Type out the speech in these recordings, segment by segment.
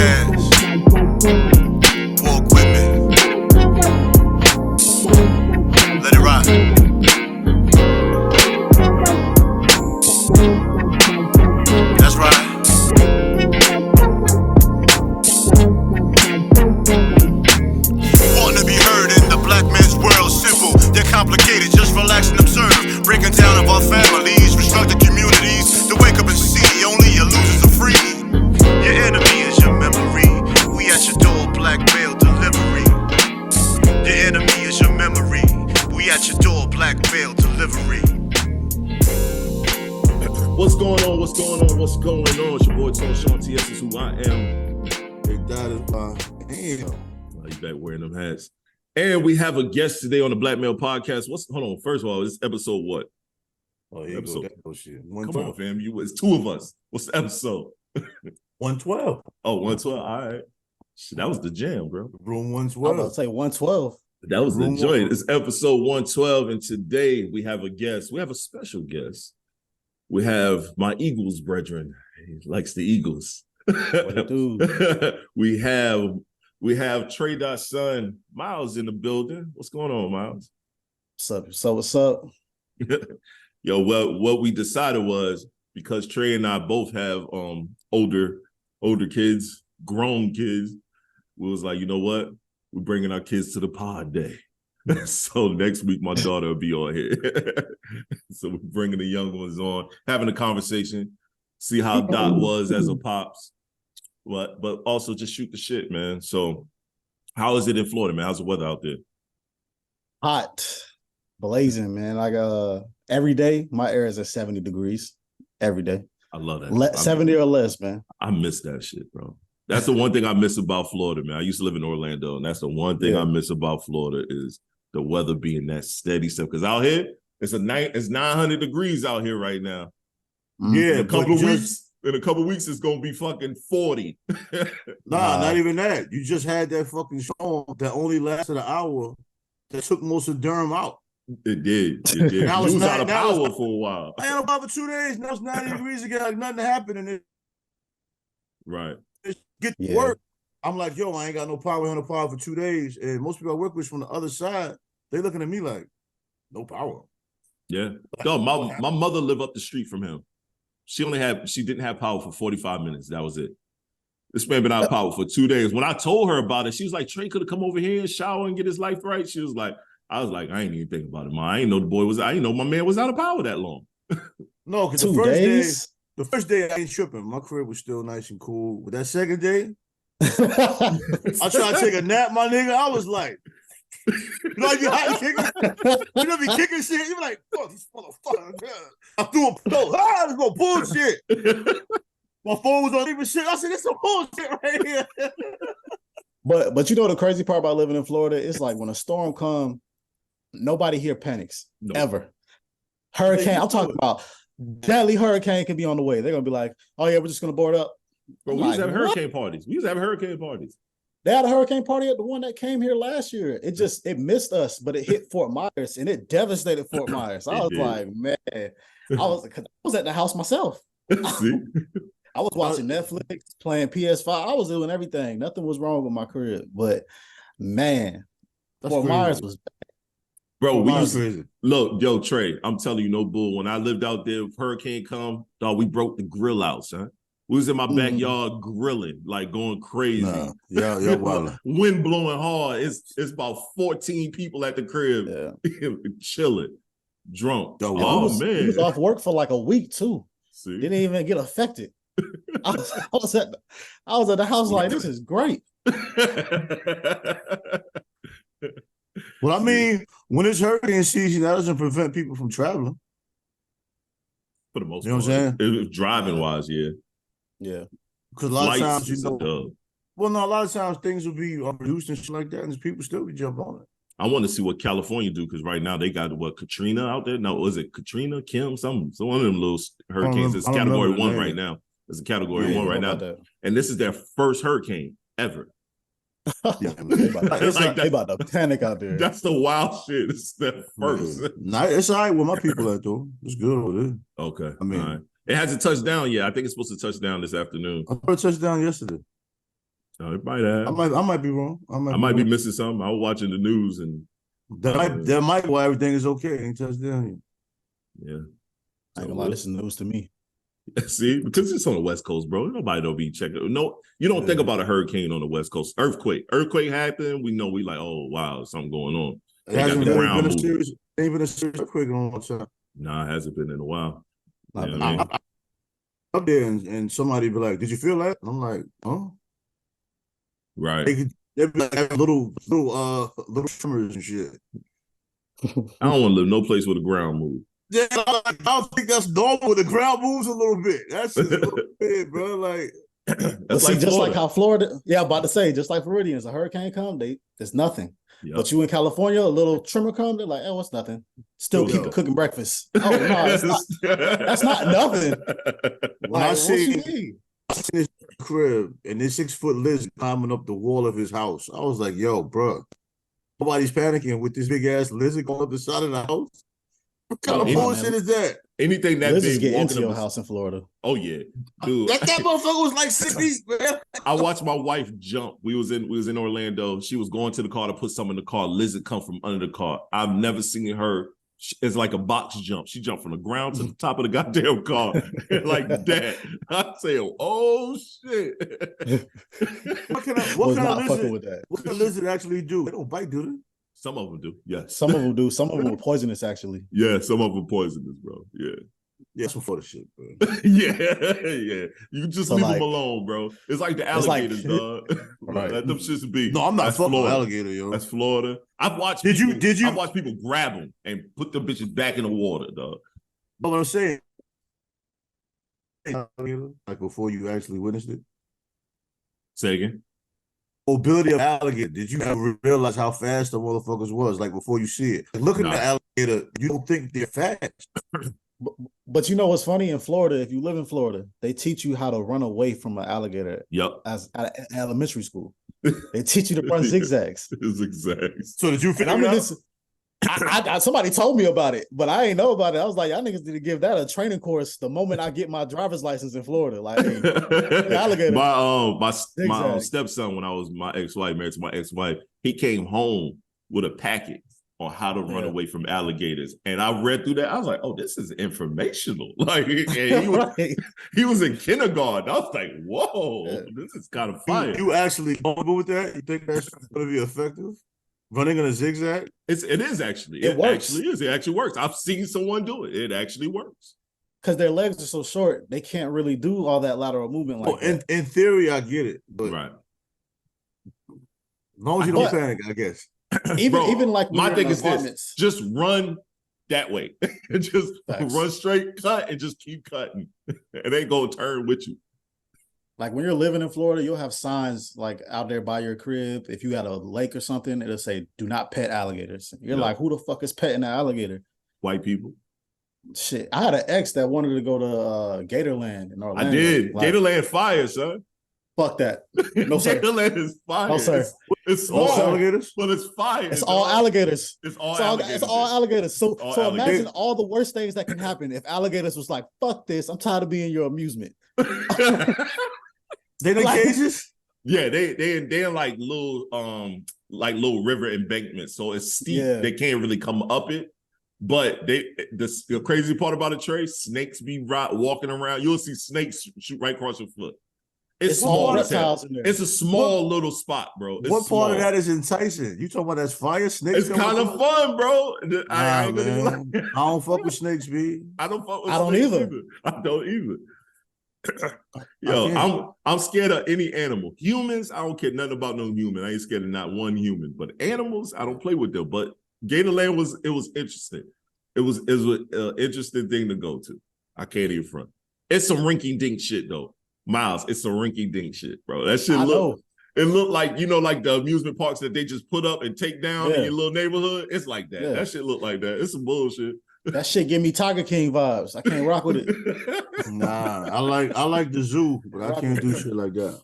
podcast. Walk with me. Let it ride. That's right. Wanting to be heard in the black man's world, simple, they're complicated, just relax and observe. Breaking down of our families, restructured communities, to wake up and see only your losers are free. Your enemy is your memory. We at your door, black mail delivery. Your enemy is your memory. We at your door, black mail delivery. What's going on? What's going on? What's going on? It's your boy TALLSHON. TS is who I am. Big Dot is my damn. Oh, you back wearing them hats. And we have a guest today on the Black Male Podcast. Hold on. First of all, this episode what? Oh, here episode. go shit. Come on, fam. It's two of us. What's the episode? 112. Oh, 112. All right. Shit, that was the jam, bro. Room I was 112. about to say 112. That was Room the joint. It's episode 112, and today we have a guest. We have a special guest. We have my Eagles brethren. He likes the Eagles. we have Tre-Dot's son, Myles, in the building. What's going on, Myles? What's up? Yo, well, what we decided was, because Trey and I both have older kids, grown kids, we was like, you know what? We're bringing our kids to the pod day. So next week, my daughter will be on here. So we're bringing the young ones on, having a conversation, see how Dot was as a pops, but also just shoot the shit, man. So how is it in Florida, man? How's the weather out there? Hot, blazing, man. Like every day, my air is at 70 degrees every day. I love that. 70 or less, man. I miss that shit, bro. That's the one thing I miss about Florida, man. I used to live in Orlando, and that's the one thing I miss about Florida is the weather being that steady stuff. Because out here, it's 900 degrees out here right now. Yeah, in a couple of weeks, it's gonna be fucking 40. Nah, not even that. You just had that fucking storm that only lasted an hour that took most of Durham out. It did. Now It was it's out of now power it's- for a while. I had about for 2 days. Now it's 90 degrees again, like nothing happened, and it Right. get to work. I'm like, yo, I ain't got no power, for 2 days. And most people I work with from the other side, they looking at me like, no power. Yeah. No, my mother lived up the street from him. She didn't have power for 45 minutes. That was it. This man been out of power for 2 days. When I told her about it, she was like, Trey could have come over here and shower and get his life right. I was like, I ain't even think about it, man. I ain't know my man was out of power that long. No, because 2 days. The first day I ain't tripping. My crib was still nice and cool. But that second day, I tried to take a nap, my nigga. I was like, you know how you kick it? You know be kicking shit. You be like, fuck this motherfucker. I threw a pillow. This no bullshit. My phone was on even shit. I said, this some bullshit right here. But you know the crazy part about living in Florida? It's like when a storm comes, nobody here panics ever. Hurricane, I'm talking about deadly hurricane can be on the way. They're gonna be like, oh yeah, we're just gonna board up. Bro, we used to have hurricane parties. They had a hurricane party at the one that came here last year. It missed us, but it hit Fort Myers and it devastated Fort Myers. I was like, man, I was at the house myself. See? I was watching Netflix, playing PS5. I was doing everything. Nothing was wrong with my crib. But man, Fort Myers was bad. Bro, we used to look, yo, Trey, I'm telling you, no bull. When I lived out there, hurricane come, dog, we broke the grill out, son. We was in my backyard grilling, like going crazy. Nah, yeah, well. Wind blowing hard. It's about 14 people at the crib, chilling, drunk. Man. He was off work for like a week too. See? Didn't even get affected. I was at the house like, this is great. Well, I mean, when it's hurricane season, that doesn't prevent people from traveling. For the most part. You know what I'm saying? Driving wise, yeah. Yeah. Because a lot of times, a lot of times things will be reduced and shit like that, and people still be jump on it. I want to see what California do, because right now they got Katrina out there. No, was it Katrina, Kim, some one of them little hurricanes. It's category 1 right now. It's a category 1 right now. And this is their first hurricane ever. They about to panic out there. That's the wild shit. It's their first. Nah, it's all right with my people at though. It's good over there. Okay. I mean, it hasn't touched down yet. I think it's supposed to touch down this afternoon. I put a touchdown yesterday. It might have. I might be wrong. I might be missing something. I was watching the news and that might why everything is okay. Ain't touched down yet. Yeah. I ain't gonna lie, this is news to me. See, because it's on the West Coast, bro. Nobody don't be checking. No, you don't think about a hurricane on the West Coast. Earthquake happened. We know we like, oh wow, something going on. It hasn't been a serious earthquake in a long time. Nah, it hasn't been in a while. I'm up there and somebody be like, "Did you feel that?" And I'm like, "Huh?" Right. They be like little tremors and shit. I don't want to live no place with the ground move. Yeah, I don't think that's normal. The ground moves a little bit. That's just a little bit, bro. Like, that's like just like how Florida. Yeah, I'm about to say, just like Floridians, a hurricane come, there's nothing. Yep. But you in California, a little tremor come, they're like, oh, it's nothing. Still keep cooking breakfast. Oh no, that's not nothing. When I see this crib and this 6-foot lizard climbing up the wall of his house, I was like, yo, bro, nobody's panicking with this big ass lizard going up the side of the house. What kind of bullshit is that? Anything that big get into your house in Florida. Oh yeah, dude. that motherfucker was like 6 feet, man. I watched my wife jump. We was in Orlando. She was going to the car to put something in the car. Lizard come from under the car. I've never seen her. It's like a box jump. She jumped from the ground to the top of the goddamn car like that. I say, oh shit. What kind of lizard actually do? They don't bite, do they? Some of them do, yes. Some of them do. Some of them are poisonous, actually. Yeah, some of them poisonous, bro. Yeah. Yeah, some for the shit, bro. yeah. You just leave them alone, bro. It's like the alligators, dog. Right. Let them shits be. No, I'm not fucking with alligator, yo. That's Florida. I've watched. Did you? I've watched people grab them and put them bitches back in the water, dog. But what I'm saying, like before you actually witnessed it. Say again. Mobility of alligator. Did you ever realize how fast the motherfuckers was? Like before you see it, looking at the alligator, you don't think they're fast. But you know what's funny in Florida? If you live in Florida, they teach you how to run away from an alligator. Yep. As at elementary school, they teach you to run zigzags. Zigzags. So did you figure it out? Somebody told me about it, but I ain't know about it. I was like, y'all niggas need to give that a training course the moment I get my driver's license in Florida. Like, hey, alligator. My stepson, when I was married to my ex-wife, he came home with a packet on how to run away from alligators. And I read through that. I was like, oh, this is informational. Like, he was in kindergarten. I was like, whoa, this is kind of fire. You actually comfortable with that? You think that's going to be effective? Running in a zigzag? It is actually. It works. Actually is. It actually works. I've seen someone do it. It actually works. Because their legs are so short, they can't really do all that lateral movement like that. In theory, I get it. But right. As long as you don't panic, I guess. Even like my thing is this: just run that way. Just run straight, cut, and just keep cutting. It ain't gonna turn with you. Like when you're living in Florida, you'll have signs like out there by your crib. If you got a lake or something, it'll say, do not pet alligators. You're like, who the fuck is petting an alligator? White people. Shit. I had an ex that wanted to go to Gatorland in Orlando. I did. Like, Gatorland fire, son. Fuck that. No, sir. Gatorland is fire. No, sir. It's all alligators, but it's fire. It's all alligators. It's all alligators. It's all alligators. So imagine all the worst things that can happen if alligators was like, fuck this. I'm tired of being your amusement. They in cages? Yeah, they in like little river embankments. So it's steep. Yeah. They can't really come up it. But the crazy part about it, Trey, snakes be walking around. You'll see snakes shoot right across your foot. It's small reptiles in there. It's a small little spot, bro. What part of that is enticing? You talking about that's fire? Snakes? It's kind of fun, bro. I don't fuck with snakes, B. I don't fuck with snakes either. I don't either. Yo, I'm scared of any animal. Humans, I don't care nothing about no human. I ain't scared of not one human. But animals, I don't play with them. But Gatorland was interesting. It was an interesting thing to go to. I can't even front. It's some rinky dink shit though, Myles. It's some rinky dink shit, bro. That shit it looked like like the amusement parks that they just put up and take down in your little neighborhood. It's like that. That shit look like that. It's some bullshit. That shit give me Tiger King vibes. I can't rock with it. Nah, I like the zoo, but I can't do shit like that.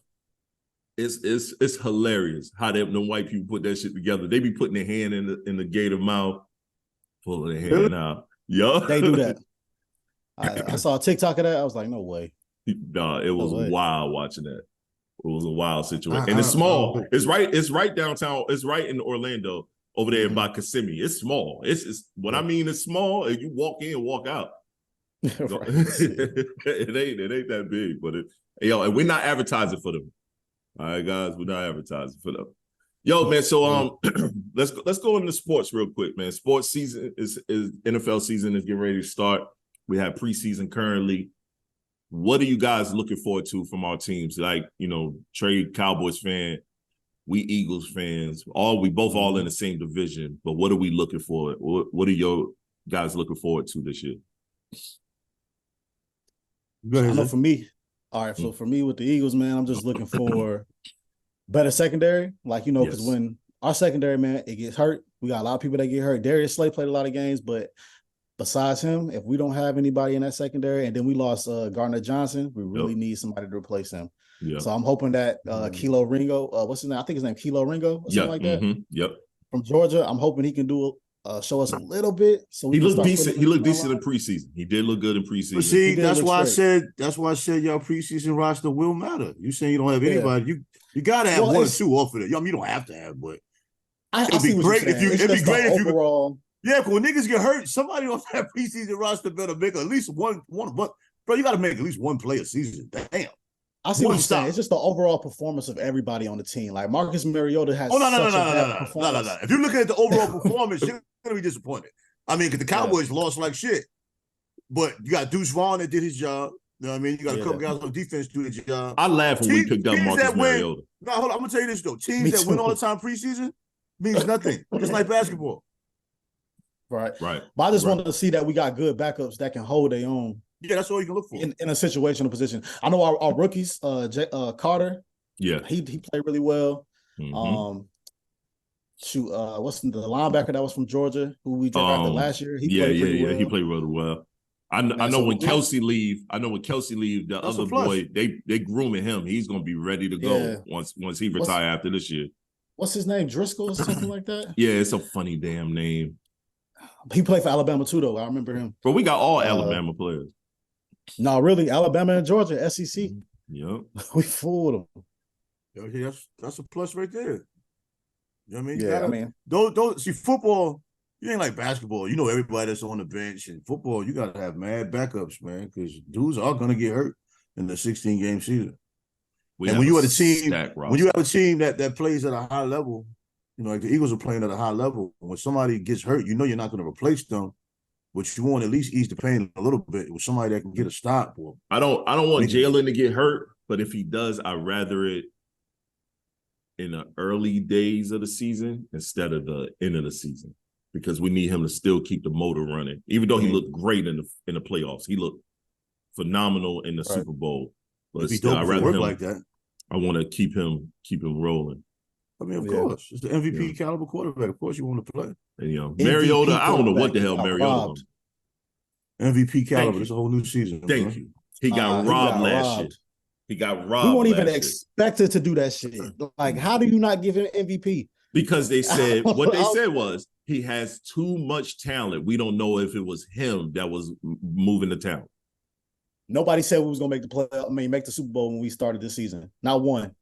It's hilarious how them white people put that shit together. They be putting their hand in the gator mouth, pulling their hand out. Yeah, they do that. I saw a TikTok of that. I was like, no way. Nah, it was wild watching that. was a wild situation. And it's small. It's right downtown. It's right in Orlando over there by Kissimmee. It's small. It's what I mean, it's small. You walk in, walk out. It ain't that big, but and we're not advertising for them. All right, guys, we're not advertising for them. Yo, man, so let's go into sports real quick, man. Sports season is NFL season is getting ready to start. We have preseason currently. What are you guys looking forward to from our teams? Like, Trey Cowboys fan, we Eagles fans. We both all in the same division, but what are we looking for? What are your guys looking forward to this year? Go ahead, I know for me. All right, so for me with the Eagles, man, I'm just looking for better secondary. Like, because when our secondary, man, it gets hurt. We got a lot of people that get hurt. Darius Slay played a lot of games, but besides him, if we don't have anybody in that secondary, and then we lost Gardner Johnson, we really need somebody to replace him. Yep. So I'm hoping that Kilo Ringo, what's his name? I think his name Kilo Ringo or something like that. Yep. From Georgia, I'm hoping he can show us a little bit. So he looked decent. He looked decent in preseason. He did look good in preseason. But see, that's why I said y'all preseason roster will matter. You saying you don't have anybody? You gotta have one or two off of it. You don't have to have, but it'd be great if you. It'd be great if you overall. Yeah, because when niggas get hurt, somebody on that preseason roster better make at least one. But bro, you got to make at least one play a season. Damn. I see what you're saying. It's just the overall performance of everybody on the team. Like Marcus Mariota has. No. If you're looking at the overall performance, you're gonna be disappointed. I mean, because the Cowboys lost like shit, but you got Deuce Vaughn that did his job. You know what I mean? You got a couple guys on defense do their job. I laughed when we picked up Marcus Mariota. No, hold on. I'm gonna tell you this though. Teams that win all the time preseason means nothing. Just like basketball. Right. But I just wanted to see that we got good backups that can hold their own. Yeah, that's all you can look for in a situational position. I know our rookies, Carter. Yeah, he played really well. Mm-hmm. What's the linebacker that was from Georgia who we drafted last year? He played really well. I know when Kelsey leave. The other boy, they grooming him. He's gonna be ready to go once he retire after this year. What's his name? Driscoll or something like that? Yeah, it's a funny damn name. He played for Alabama too, though. I remember him. But we got all Alabama players. No, really, Alabama and Georgia, SEC. Yep. We fooled them. Okay, that's a plus right there. You know what I mean? Yeah, I mean, don't see football. You ain't like basketball. You know everybody that's on the bench. And football, you gotta have mad backups, man, because dudes are gonna get hurt in the 16-game season. When you have a team that plays at a high level, like the Eagles are playing at a high level. When somebody gets hurt, you're not going to replace them, but you want to at least ease the pain a little bit with somebody that can get a stop. I don't want Jalen to get hurt, but if he does, I'd rather it in the early days of the season instead of the end of the season, because we need him to still keep the motor running. Even though he looked great in the playoffs, he looked phenomenal in the Super Bowl. But if he don't work like that, I want to keep him rolling. I mean, of course. It's the MVP caliber quarterback. Of course you want to play. And, Mariota, I don't know what the hell Mariota. MVP caliber. It's a whole new season. Thank you. He got robbed last year. He got robbed. We weren't even expected to do that shit. Like, how do you not give him MVP? Because they said, what they said was, he has too much talent. We don't know if it was him that was moving the talent. Nobody said we was going to make the Super Bowl when we started this season. Not one.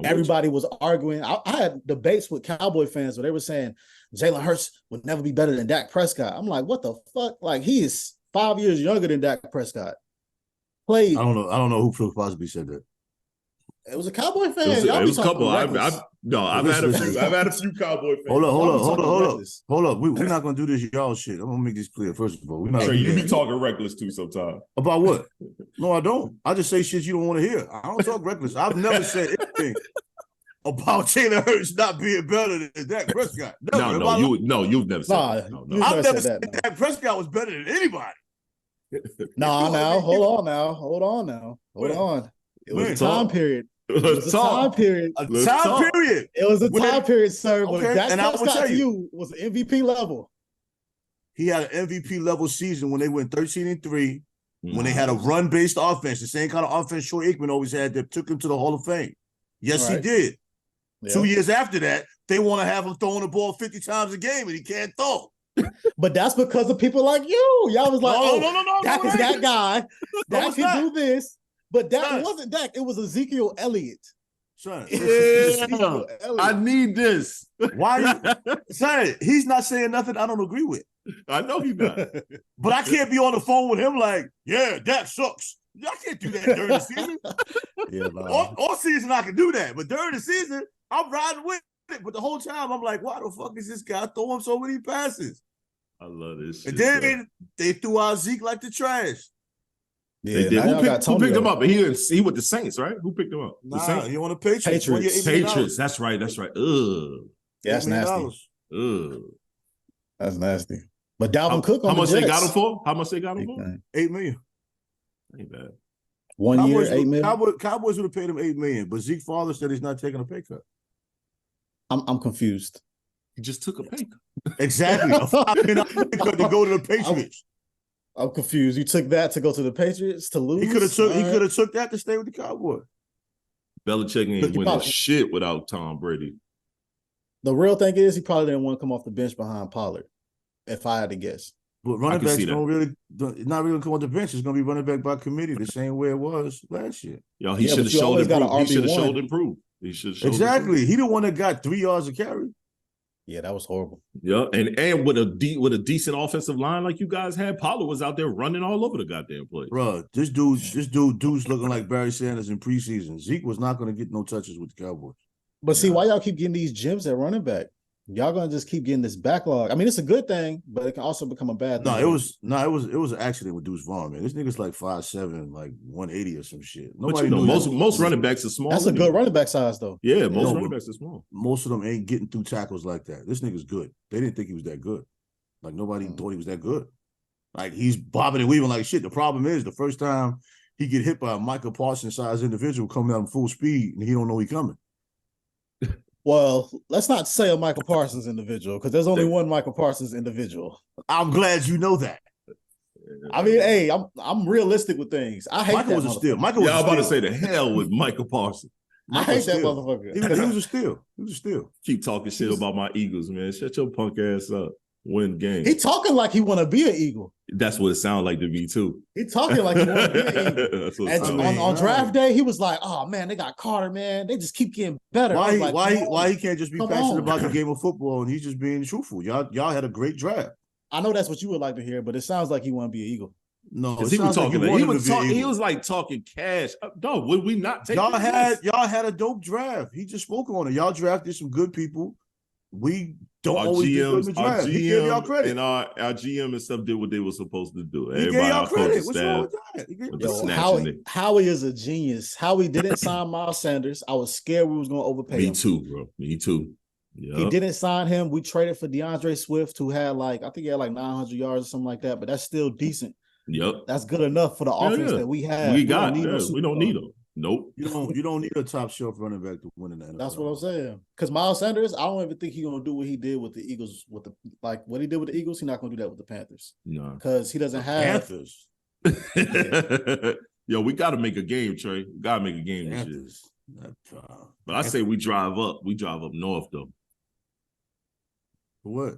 Everybody was arguing. I had debates with Cowboy fans where they were saying Jalen Hurts would never be better than Dak Prescott. I'm like, what the fuck? Like, he is 5 years younger than Dak Prescott. Played. I don't know who possibly said that. It was a Cowboy fan. It was a couple. I've had a few Cowboy fans. Hold up. We're not gonna do this y'all shit. I'm gonna make this clear. First of all, we're not. Sure, you be talking reckless too sometimes. About what? No, I don't. I just say shit you don't want to hear. I don't talk reckless. I've never said anything about Jalen Hurts not being better than Dak Prescott. You've never said that. No. I've never said that Dak Prescott was better than anybody. Hold on. It was a time period. It was a time period. It was a time period, sir. But Dak Prescott to you was MVP level. He had an MVP level season when they went 13-3, when they had a run-based offense, the same kind of offense Troy Aikman always had that took him to the Hall of Fame. Yes, he did. Yeah. 2 years after that, they want to have him throwing the ball 50 times a game, and he can't throw. But that's because of people like you. Y'all was like, no, Dak is that guy. Dak can do this. But Dak, it wasn't Dak. It was Ezekiel Elliott. Son, Yeah, I need this. Why? Son, he's not saying nothing I don't agree with. I know he's not. But I can't be on the phone with him like, yeah, Dak sucks. I can't do that during the season. Yeah, no. All season I can do that. But during the season, I'm riding with it. But the whole time, I'm like, why the fuck is this guy throwing so many passes? I love this shit. And then they threw out Zeke like the trash. Yeah, they did. Who picked him up? He with the Saints, right? Who picked him up? The Saints. He on the Patriots. Patriots. That's right. Ugh. Yeah, that's nasty. Ugh. That's nasty. But Dalvin Cook on how much the Jets. they got him for? How much they got him for? $8 million. Ain't bad. 1 year, $8 million. Cowboys would have paid him $8 million, but Zeke father said he's not taking a pay cut. I'm confused. He just took a pay cut. Exactly. A $5 million pay cut to go to the Patriots. I'm confused. You took that to go to the Patriots to lose? He could have took that to stay with the Cowboys. Belichick ain't winning shit without Tom Brady. The real thing is he probably didn't want to come off the bench behind Pollard, if I had to guess. But running backs not really come on the bench. It's going to be running back by committee the same way it was last year. Yo, he should have showed improved. He should have showed improved. Exactly. He the one that got 3 yards of carry. Yeah, that was horrible. Yeah, and with a decent offensive line like you guys had, Pollard was out there running all over the goddamn place. Bro, this dude's looking like Barry Sanders in preseason. Zeke was not going to get no touches with the Cowboys. But see, why y'all keep getting these gems at running back? Y'all gonna just keep getting this backlog. I mean, it's a good thing, but it can also become a bad thing. It was an accident with Deuce Vaughn, man. This nigga's like 5'7", like 180 or some shit. Nobody most running backs are small. That's a good running back size, though. Yeah, most running backs are small. Most of them ain't getting through tackles like that. This nigga's good. They didn't think he was that good. Like nobody thought he was that good. Like he's bobbing and weaving like shit. The problem is the first time he get hit by a Michael Parsons sized individual coming out in full speed and he don't know he coming. Well, let's not say a Michael Parsons individual because there's only one Michael Parsons individual. I'm glad you know that. I mean, hey, I'm realistic with things. I hate Michael that was a steal. I was about to say the hell with Michael Parsons. I hate that motherfucker. He was a steal. He was a steal. Keep talking shit about my Eagles, man. Shut your punk ass up. Win game. He talking like he want to be an Eagle. That's what it sounds like to me too. He talking like he want to be an Eagle. And on draft day, he was like, "Oh man, they got Carter, man. They just keep getting better." Why he can't just be passionate about the game of football and he's just being truthful? Y'all had a great draft. I know that's what you would like to hear, but it sounds like he want to be an Eagle. No, he was talking. He was like talking cash. Dog, would we not take? Y'all had a dope draft. He just spoke on it. Y'all drafted some good people. We don't always do good in the draft. He gave y'all credit. And our GM and stuff did what they were supposed to do. He gave y'all credit. What's wrong with that? Howie is a genius. Howie didn't sign Myles Sanders. I was scared we was going to overpay him. Me too, bro. Me too. Yep. He didn't sign him. We traded for DeAndre Swift, who had I think he had like 900 yards or something like that, but that's still decent. Yep. That's good enough for the offense that we have. We don't need him. Nope. You don't need a top shelf running back to win in the NFL. That's what I'm saying. Because Myles Sanders, I don't even think he's gonna do what he did with the Eagles. What he did with the Eagles, he's not gonna do that with the Panthers. No, because he doesn't have Panthers. Yo, we got to make a game, Trey. We got to make a game this year. But I say we drive up. We drive up north though. For what?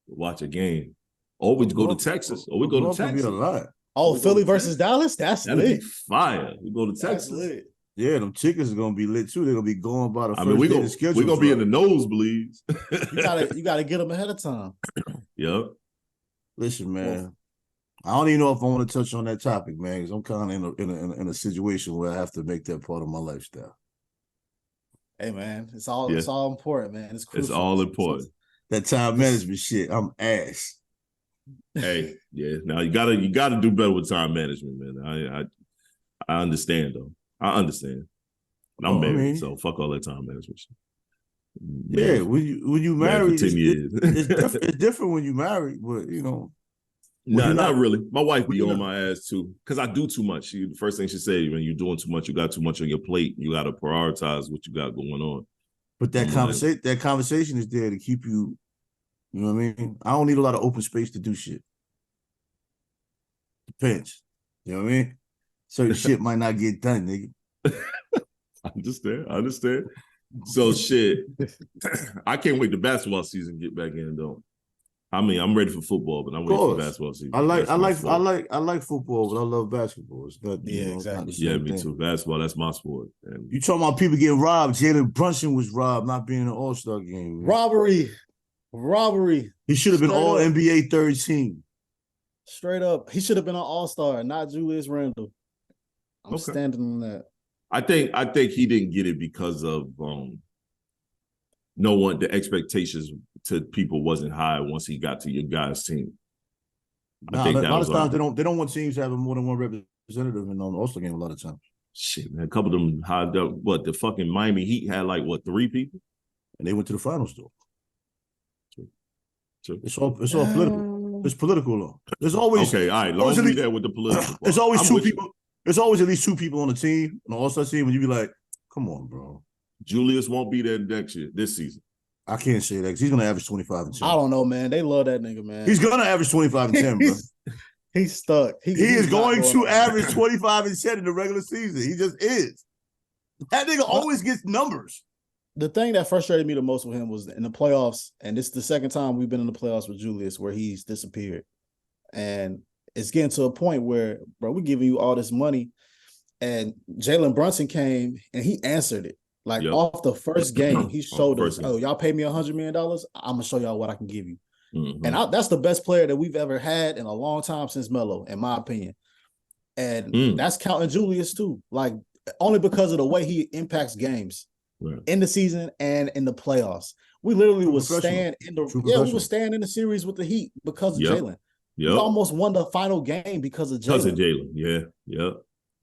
Watch a game. Or we go to Texas. Or we go to Texas. Be a lot. Oh, Philly versus Dallas? That's lit. Fire. We go to Texas. Lit. Yeah, them tickets are gonna be lit too. They're gonna be going by the first day of schedule. We're gonna be in the nosebleeds. you gotta get them ahead of time. Yep. Listen, man. I don't even know if I want to touch on that topic, man, because I'm kind of in a situation where I have to make that part of my lifestyle. Hey, man, it's all important, man. It's crucial. It's all important. That time management shit, I'm ass. Hey, yeah. Now you gotta do better with time management, man. I understand though. I understand. But I'm married, so fuck all that time management shit. Yeah, when you marry, 10 years. it's different when you marry, but you know. No, not really. My wife be on my ass too, because I do too much. The first thing she say, when you're doing too much, you got too much on your plate. You got to prioritize what you got going on. But that conversation is there to keep you. You know what I mean? I don't need a lot of open space to do shit. Depends. You know what I mean? Certain shit might not get done, nigga. I understand. So shit. I can't wait the basketball season get back in though. I mean, I'm ready for football, but I'm waiting for basketball season. I like football, but I love basketball. It's not, exactly. Not the same me thing. too. Basketball, that's my sport. And you talking about people getting robbed? Jalen Brunson was robbed, not being in an All-Star game. Man. Robbery. He should have been All NBA third team. Straight up, he should have been an All-Star, not Julius Randle. I'm standing on that. I think he didn't get it because of the expectations to people wasn't high once he got to your guys' team. I think that was times they don't want teams having more than one representative in the All-Star game a lot of times. Shit, man. A couple of them hived up. What, the fucking Miami Heat had like, 3 people? And they went to the finals, though. True. It's all political. It's political, though. There's always... Okay, all right. Long as we there with the political. There's always two people. There's always at least 2 people on the team, on the All-Star team, and you be like, come on, bro. Julius won't be there this season. I can't say that because he's going to average 25 and 10. I don't know, man. They love that nigga, man. He's going to average 25 and 10, bro. He's stuck. He is going to average 25 and 10 in the regular season. He just is. That nigga always gets numbers. The thing that frustrated me the most with him was in the playoffs, and this is the second time we've been in the playoffs with Julius where he's disappeared. And it's getting to a point where, bro, we're giving you all this money. And Jalen Brunson came and he answered it. Like off the first game, he showed us, oh, y'all pay me $100 million? I'm going to show y'all what I can give you. Mm-hmm. And that's the best player that we've ever had in a long time since Melo, in my opinion. And that's counting Julius too. Like, only because of the way he impacts games in the season and in the playoffs. We literally was staying in the series with the Heat because of Jalen. We almost won the final game because of Jalen. Yeah.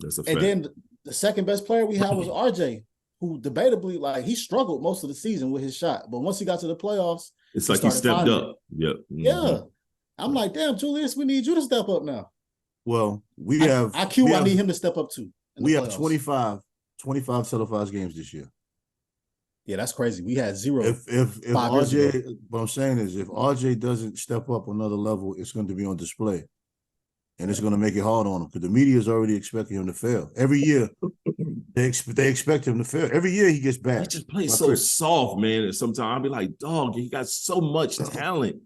That's a fact. And then the second best player we had was RJ, who debatably, like, he struggled most of the season with his shot. But once he got to the playoffs, it's like he stepped up. Yep. Mm-hmm. Yeah. I'm like, damn, Julius, we need you to step up now. Well, I need him to step up too. We have 25 televised games this year. Yeah, that's crazy. We had 0. If RJ, what I'm saying is, if RJ doesn't step up another level, it's going to be on display. And it's going to make it hard on him because the media is already expecting him to fail. Every year, they expect him to fail. Every year he gets back. He just plays so soft, man. And sometimes I'll be like, dog, he got so much talent.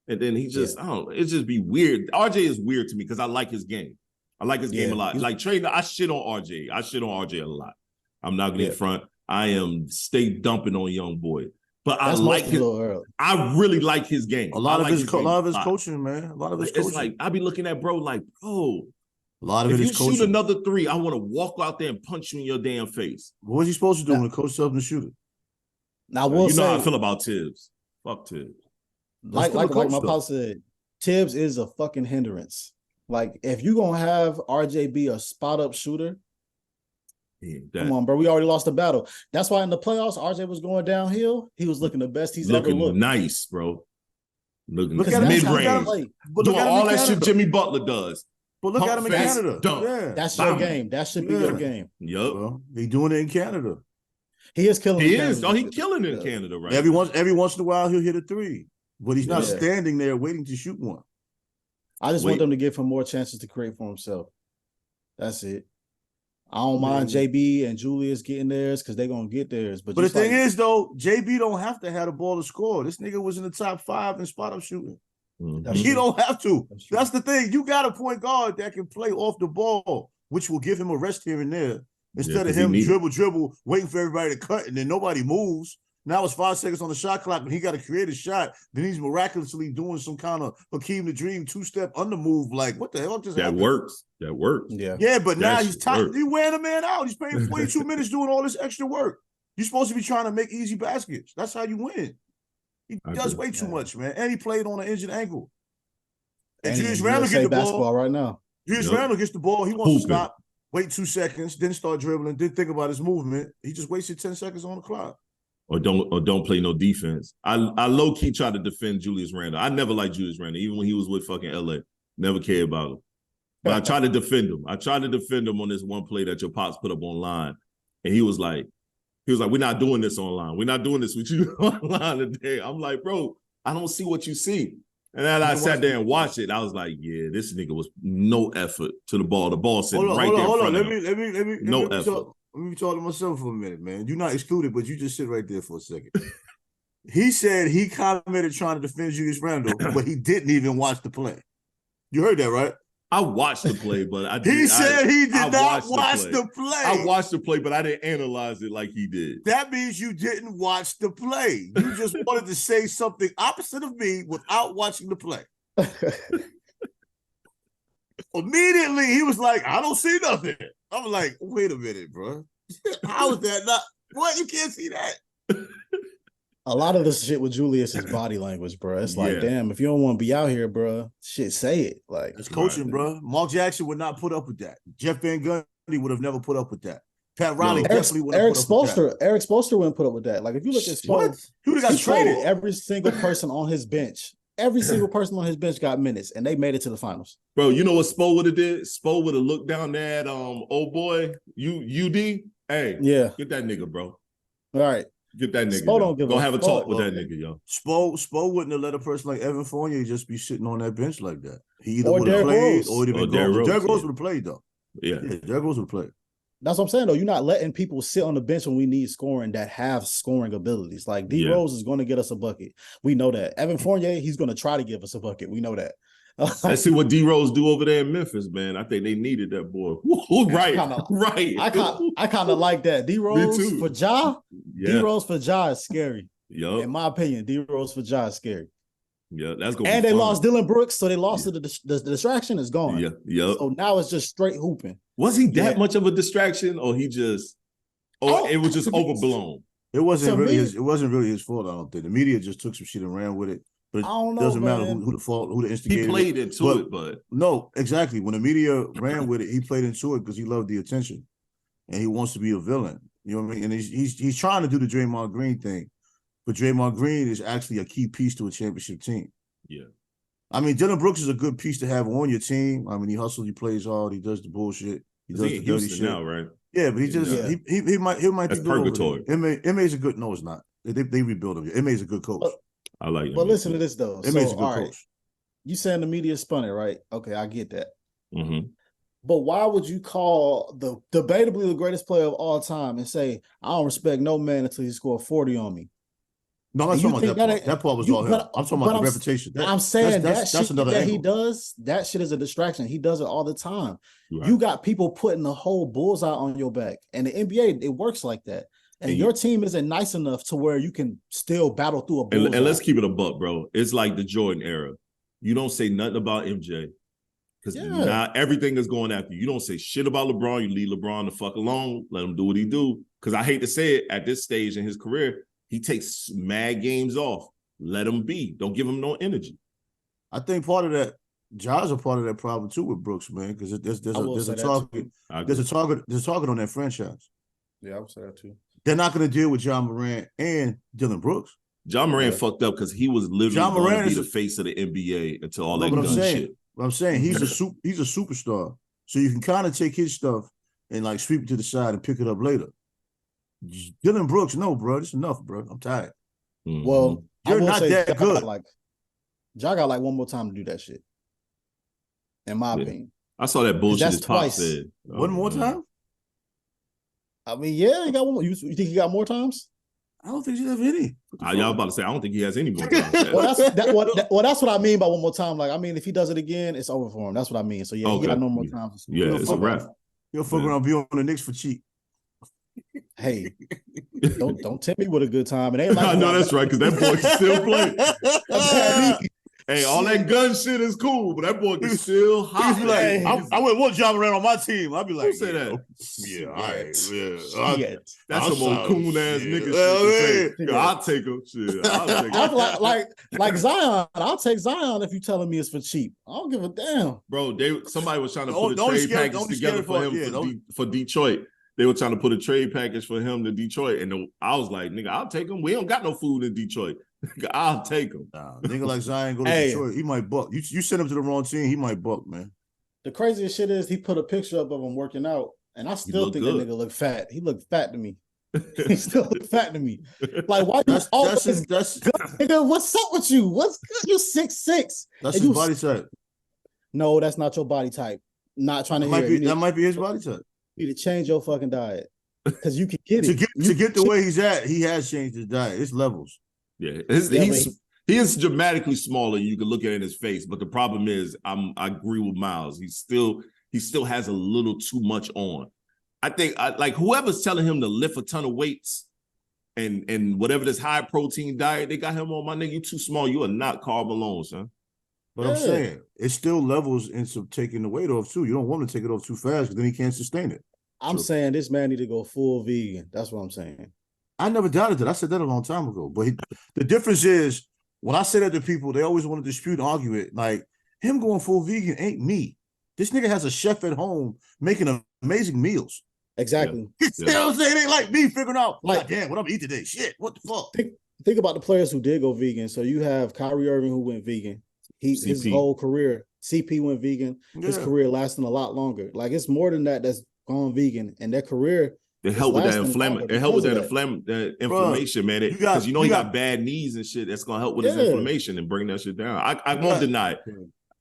And then he just, I don't know, it just be weird. RJ is weird to me because I like his game. I like his game a lot. Like Tre-Dot, I shit on RJ. I shit on RJ a lot. I'm not going to front. I am stay dumping on young boy. But I like his. I really like his game. A lot of his coaching, man. A lot of his coaching. It's like I be looking at bro like, bro. A lot of it is coaching. If you shoot another 3, I want to walk out there and punch you in your damn face. What was he supposed to do when the coach tells him to shoot it? Now, you know how I feel about Tibbs. Fuck Tibbs. Like my pal said, Tibbs is a fucking hindrance. Like, if you're gonna have RJ be a spot up shooter. Come on, bro. We already lost the battle. That's why in the playoffs, RJ was going downhill. He was looking the best he's ever looked. Looking nice, bro. Looking mid-range. Doing all that shit Jimmy Butler does. But look at him in Canada. Yeah. That's your game. That should be your game. Yup. Well, he's doing it in Canada. He is killing it. He is. Oh, he's killing it in Canada, right? Every once in a while, he'll hit a 3. But he's not standing there waiting to shoot one. I just want them to give him more chances to create for himself. That's it. I don't mind JB and Julius getting theirs because they're going to get theirs. But the thing is, though, JB don't have to have the ball to score. This nigga was in the top 5 in spot-up shooting. Mm-hmm. He don't have to. That's the thing. You got a point guard that can play off the ball, which will give him a rest here and there. Instead of him dribble, waiting for everybody to cut, and then nobody moves. Now it's 5 seconds on the shot clock, and he got to create a shot. Then he's miraculously doing some kind of Hakeem the Dream 2-step under move. Like, what the hell just happened? That works. Yeah, but now he's tired. He wearing a man out. He's paying 42 minutes doing all this extra work. You're supposed to be trying to make easy baskets. That's how you win. He does way too much, man. And he played on an injured ankle. And Julius Randle gets the ball right now. Julius Randle gets the ball. He wants to stop, wait 2 seconds, then start dribbling, then think about his movement. He just wasted 10 seconds on the clock. Or don't play no defense. I low-key try to defend Julius Randle. I never liked Julius Randle, even when he was with fucking LA. Never cared about him. But I tried to defend him. I tried to defend him on this one play that your pops put up online. And he was like, we're not doing this online. We're not doing this with you online today. I'm like, bro, I don't see what you see. And then I sat there and watched it. I was like, yeah, this nigga was no effort to the ball. The ball sitting right there in front of him. No effort. Let me talk to myself for a minute, man. You're not excluded, but you just sit right there for a second. He said he commented trying to defend Julius Randle, but he didn't even watch the play. You heard that, right? I watched the play, but he said he did not watch the play. I watched the play, but I didn't analyze it like he did. That means you didn't watch the play. You just wanted to say something opposite of me without watching the play. Immediately, he was like, I don't see nothing. I'm like, wait a minute, bro. How is that not? What? You can't see that? A lot of this shit with Julius is body language, bro. It's like, damn, if you don't want to be out here, bro, shit, say it. Like, it's coaching, bro. Mark Jackson would not put up with that. Jeff Van Gundy would have never put up with that. Pat Riley definitely would have put up with that. Eric Spoelstra wouldn't put up with that. Like, if you look at Spoelstra, he would have got traded. Every single person on his bench. Every single person on his bench got minutes, and they made it to the finals. Bro, you know what Spo would have did? Spo would have looked down there at old boy, UD. Hey, yeah, get that nigga, bro. All right. Get that nigga. Spo don't give Go have a talk with that nigga, yo. Spo wouldn't have let a person like Evan Fournier just be sitting on that bench like that. He either would have played or he'd have been gone. Derrick Rose would have played, though. Yeah, Derrick Rose would have played. That's what I'm saying, though. You're not letting people sit on the bench when we need scoring that have scoring abilities. Like, D Rose is going to get us a bucket. We know that. Evan Fournier, he's going to try to give us a bucket. We know that. Let's see what D Rose do over there in Memphis, man. I think they needed that boy. Right. I kind of like that. D Rose for Ja. Yeah. D Rose for Ja is scary. Yep. In my opinion, D Rose for Ja is scary. Yeah, that's going. And they lost Dylan Brooks, so they lost to the distraction is gone. Yeah, yeah. So now it's just straight hooping. Was he that much of a distraction, or he just, it was just overblown? It wasn't really his fault. I don't think the media just took some shit and ran with it. But I don't know, it doesn't matter who the fault, who the instigator. He played into it, but no, exactly. When the media ran with it, he played into it because he loved the attention, and he wants to be a villain. You know what I mean? And he's trying to do the Draymond Green thing, but Draymond Green is actually a key piece to a championship team. Yeah. I mean, Dylan Brooks is a good piece to have on your team. I mean, he hustles, he plays hard, he does the bullshit, he does the dirty shit. Now, right? Yeah, but he just he might That's be purgatory. Ma's a good. No, it's not. They rebuild him. Ma's a good coach. I like. But listen to this though. Ma's a good coach. You saying the media spun it, right? Okay, I get that. Mm-hmm. But why would you call the debatably the greatest player of all time and say I don't respect no man until he scored 40 on me? No, I'm talking about that part. That part was all him. I'm talking about the reputation. I'm saying that's another angle. He does. That shit is a distraction. He does it all the time. Right. You got people putting the whole bullseye on your back. And the NBA, it works like that. And your team isn't nice enough to where you can still battle through a bullseye. And let's keep it a buck, bro. It's like the Jordan era. You don't say nothing about MJ. Because now everything is going after you. You don't say shit about LeBron. You leave LeBron the fuck alone. Let him do what he do. Because I hate to say it, at this stage in his career, he takes mad games off. Let him be. Don't give him no energy. I think part of that, Ja's a part of that problem too with Brooks, man. Because there's a target on that franchise. Yeah, I would say that too. They're not going to deal with John Morant and Dylan Brooks. John Morant fucked up because he was literally going to be the face of the NBA until all that gun shit. What I'm saying, he's a superstar. So you can kind of take his stuff and like sweep it to the side and pick it up later. Dylan Brooks, no, bro, it's enough, bro. I'm tired. Mm-hmm. Well, you're not that good. Ja got like one more time to do that shit. In my opinion, I saw that bullshit. That's his pop twice. said. One more time. I mean, yeah, he got one more. You think he got more times? I don't think he has any. Y'all about to say I don't think he has any more times. Well, that's what I mean by one more time. Like, I mean, if he does it again, it's over for him. That's what I mean. So yeah, he got no more times. Yeah, it's a wrap. He'll fuck around, be on the Knicks for cheap. Hey, don't tempt me with a good time. It ain't like I know that's right, because that boy can still play. Hey, all that gun shit is cool, but that boy can still hop. Like, I wouldn't want John Morant on my team. I'd be like, who say that? Yeah, all right. Yeah. That's some old coon ass nigga shit. I'll take him. Shit, I'll take him. like Zion. I'll take Zion if you're telling me it's for cheap. I don't give a damn. Bro, somebody was trying to put a trade package together for him for Detroit. They were trying to put a trade package for him to Detroit, and I was like, nigga, I'll take him. We don't got no food in Detroit. I'll take him. Nah, nigga like Zion go to Detroit, he might buck. You send him to the wrong team, he might buck, man. The craziest shit is he put a picture up of him working out, and I still think that nigga look fat. He looked fat to me. He still look fat to me. Like, why you always good, nigga? What's up with you? What's good? You 6'6". That's his body type. No, that's not your body type. Not trying to hear it. That might be his body type. You need to change your fucking diet because you can get it. To get the way he's at, he has changed his diet. It's levels. Yeah, Yeah, he is dramatically smaller. You can look at it in his face, but the problem is, I agree with Myles. He still has a little too much on. I think like whoever's telling him to lift a ton of weights and whatever this high protein diet they got him on, my nigga, you too small. You are not carb alone, son. But I'm saying it still levels into taking the weight off too. You don't want to take it off too fast because then he can't sustain it. I'm saying this man need to go full vegan. That's what I'm saying. I never doubted that. I said that a long time ago. But the difference is when I say that to people, they always want to dispute and argue it. Like him going full vegan ain't me. This nigga has a chef at home making amazing meals. Exactly. You know what I'm saying? It ain't like me figuring out, like, damn, what I'm eating today. Shit, what the fuck? Think about the players who did go vegan. So you have Kyrie Irving who went vegan. His whole career, CP went vegan. His career lasting a lot longer. Like it's more than that that's gone vegan, and their career. It helped with that inflammation. It helped with that inflammation, man. Because you got bad knees and shit. That's gonna help with his inflammation and bring that shit down. I won't deny it.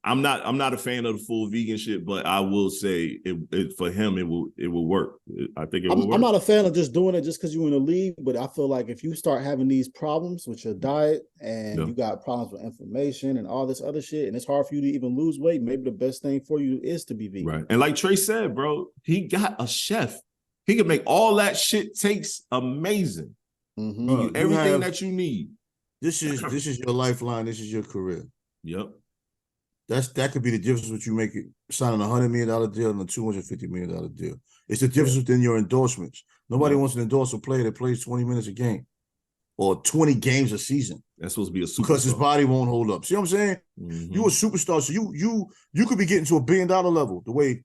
I'm not a fan of the full vegan shit, but I will say it for him it will work. I think it will work. I'm not a fan of just doing it just because you're in the league, but I feel like if you start having these problems with your diet and you got problems with inflammation and all this other shit, and it's hard for you to even lose weight, maybe the best thing for you is to be vegan. Right. And like Trey said, bro, he got a chef. He can make all that shit taste amazing. Everything that you need. This is your lifeline. This is your career. Yep. That could be the difference with you making signing $100 million deal and a $250 million deal. It's the difference within your endorsements. Nobody wants to endorse a player that plays 20 minutes a game or 20 games a season. That's supposed to be a superstar. Because his body won't hold up. See what I'm saying? You a superstar, so you could be getting to $1 billion level the way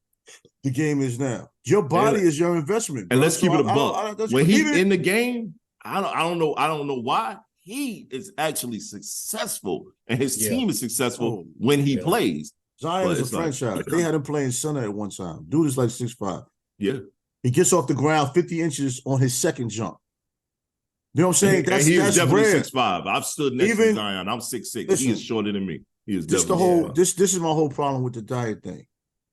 the game is now. Your body is your investment. And let's keep it a buck. When he's in the game, I don't know why. He is actually successful, and his team is successful when he plays. Zion is a franchise. They had him playing center at one time. Dude is like 6'5". Yeah. He gets off the ground 50 inches on his second jump. You know what I'm saying? That's definitely 6'5". I've stood next to Zion. I'm 6'6". He is shorter than me. He is definitely this is my whole problem with the diet thing.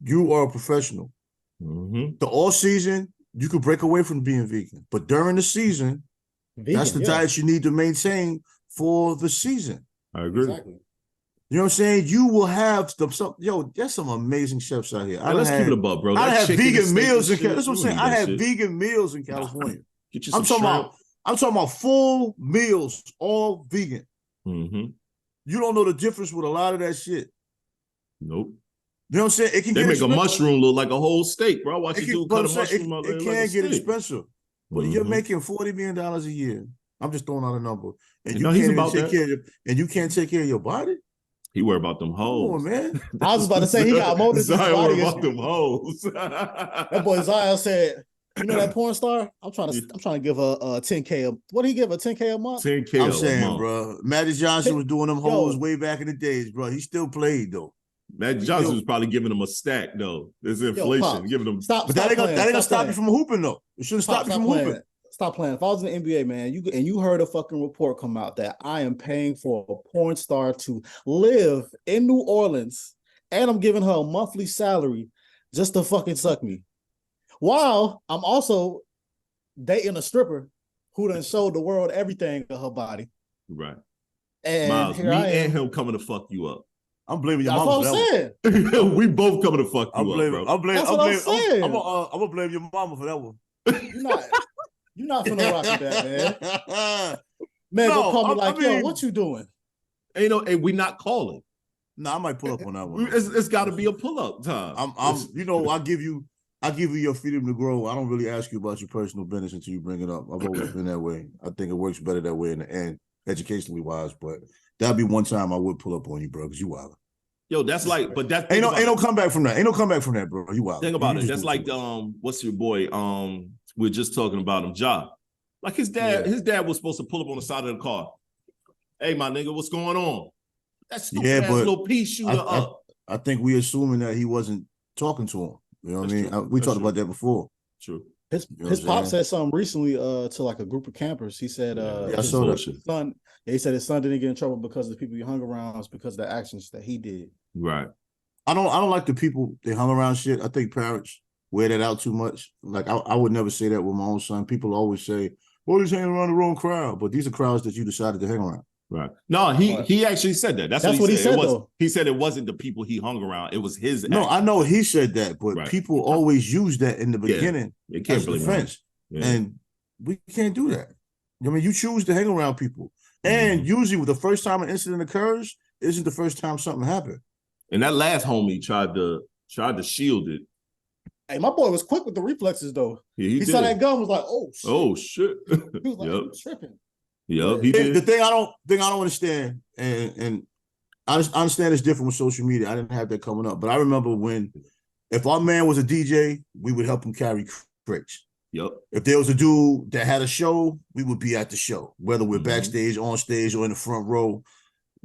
You are a professional. The all season, you could break away from being vegan. But during the season, that's the diet you need to maintain for the season. I agree. Exactly. You know what I'm saying? You will have there's some amazing chefs out here. Let's keep it above, bro. I had vegan meals in California. That's what I'm saying. I had vegan meals in California. I'm talking about full meals, all vegan. You don't know the difference with a lot of that shit. Nope. You know what I'm saying? It can they make a mushroom look like a whole steak, bro. Watch you cut a mushroom up. It can get expensive. But you're making $40 million a year. I'm just throwing out a number. And you can't take care of your body? He worry about them hoes. Come on, man. I was about to say he got more than Zion worry about them hoes. That boy Zion said, you know that porn star? I'm trying to give her 10K. What did he give her? 10K a month? 10K. I'm saying, bro. Magic Johnson was doing them hoes way back in the days, bro. He still played though. Magic Johnson was probably giving them a stack though. There's inflation, giving them. But that ain't gonna stop you from hooping though. It shouldn't stop you from hooping. Stop playing. If I was in the NBA, man, you heard a fucking report come out that I am paying for a porn star to live in New Orleans, and I'm giving her a monthly salary just to fucking suck me, while I'm also dating a stripper who done showed the world everything of her body. Right. And Myles, me and him coming to fuck you up. I'm blaming your mama for that one. We both coming to fuck you up, bro. I'm gonna blame your mama for that one. You're not finna rock with that, man. Man, go call me like, yo, what you doing? Hey, we not calling. No, I might pull up on that one. It's got to be a pull up time. I give you your freedom to grow. I don't really ask you about your personal business until you bring it up. I've always been that way. I think it works better that way in the end, educationally wise. But that'd be one time I would pull up on you, bro, because you wild. Yo, that's like, but that ain't no comeback from that. Ain't no comeback from that, bro. You wild. Think about it. That's like what's your boy? We're just talking about him, Ja. Like his dad was supposed to pull up on the side of the car. Hey, my nigga, what's going on? That stupid ass little pea shooter up. I think we assuming that he wasn't talking to him. You know what I mean? We talked about that before. True. His pop said something recently to like a group of campers. He said I saw that. He said his son didn't get in trouble because of the people he hung around. It's because of the actions that he did. Right. I don't like the people they hung around shit. I think parents wear that out too much. Like I would never say that with my own son. People always say, well, he's hanging around the wrong crowd. But these are crowds that you decided to hang around. Right. No, he actually said that. That's what he said. He said it wasn't the people he hung around. It was his. No, action. I know he said that, but people always use that in the beginning as defense, and we can't do that. I mean, you choose to hang around people, and usually, the first time an incident occurs isn't the first time something happened. And that last homie tried to shield it. Hey, my boy was quick with the reflexes though. Yeah, he saw that gun, was like, "Oh shit!" Oh shit! He was like, tripping. Yep, he did. The thing I don't understand, and I understand it's different with social media. I didn't have that coming up, but I remember when, if our man was a DJ, we would help him carry crates. Yep. If there was a dude that had a show, we would be at the show, whether we're backstage, on stage, or in the front row.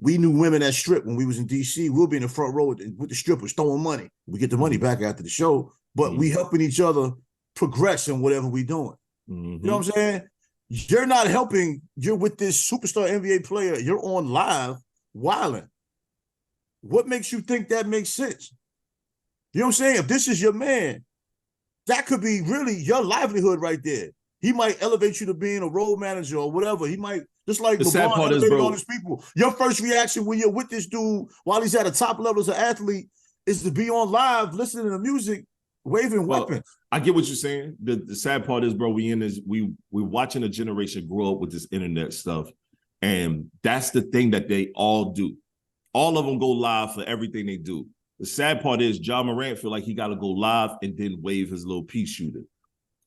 We knew women that strip when we was in DC. We'll be in the front row with the strippers throwing money. We get the money back after the show, but we helping each other progress in whatever we doing. You know what I'm saying? You're not helping. You're with this superstar NBA player. You're on live wilding. What makes you think that makes sense? You know what I'm saying? If this is your man, that could be really your livelihood right there. He might elevate you to being a road manager or whatever. He might, just like the sad part is, bro, all these people. Your first reaction when you're with this dude while he's at a top level as an athlete is to be on live, listening to music, waving weapons. I get what you're saying. The sad part is, bro, we're watching a generation grow up with this internet stuff, and that's the thing that they all do. All of them go live for everything they do. The sad part is, John Morant feel like he got to go live and then wave his little pea shooter.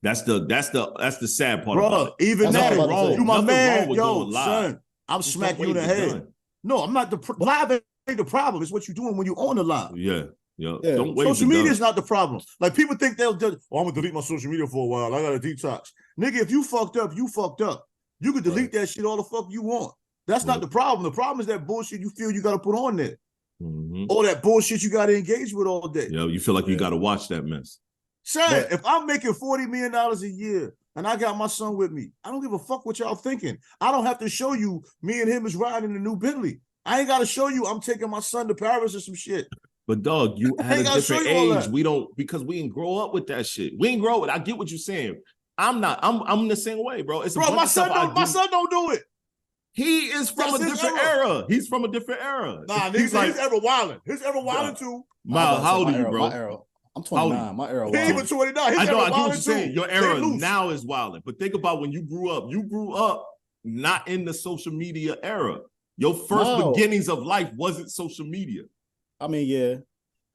That's the sad part, bro. About it. Even that, you my man, yo, son. I'm Just smacking you in the head. done. No, I'm not live ain't the problem. It's what you're doing when you're on the live. Yeah. Don't wave. Social media is not the problem. Like, people think they'll I'm gonna delete my social media for a while. I gotta detox. Nigga, if you fucked up, you fucked up. You can delete that shit all the fuck you want. That's not the problem. The problem is that bullshit you feel you gotta put on there. All that bullshit you gotta engage with all day. Yeah, you feel like you gotta watch that mess. Son, if I'm making $40 million a year and I got my son with me, I don't give a fuck what y'all thinking. I don't have to show you me and him is riding in the new Bentley. I ain't got to show you I'm taking my son to Paris or some shit. But dog, you had a different age. We don't, because we didn't grow up with that shit. We didn't grow up. I get what you're saying. I'm the same way, bro. It's my son don't do it. He is from a different era. He's from a different era. Nah, he's ever wilding. His ever wilding too. Myles, how old are you, bro? I'm 29. My era. He even 29. I get what you're saying. Your era now is wilding. But think about when you grew up. You grew up not in the social media era. Your first beginnings of life wasn't social media. I mean, yeah.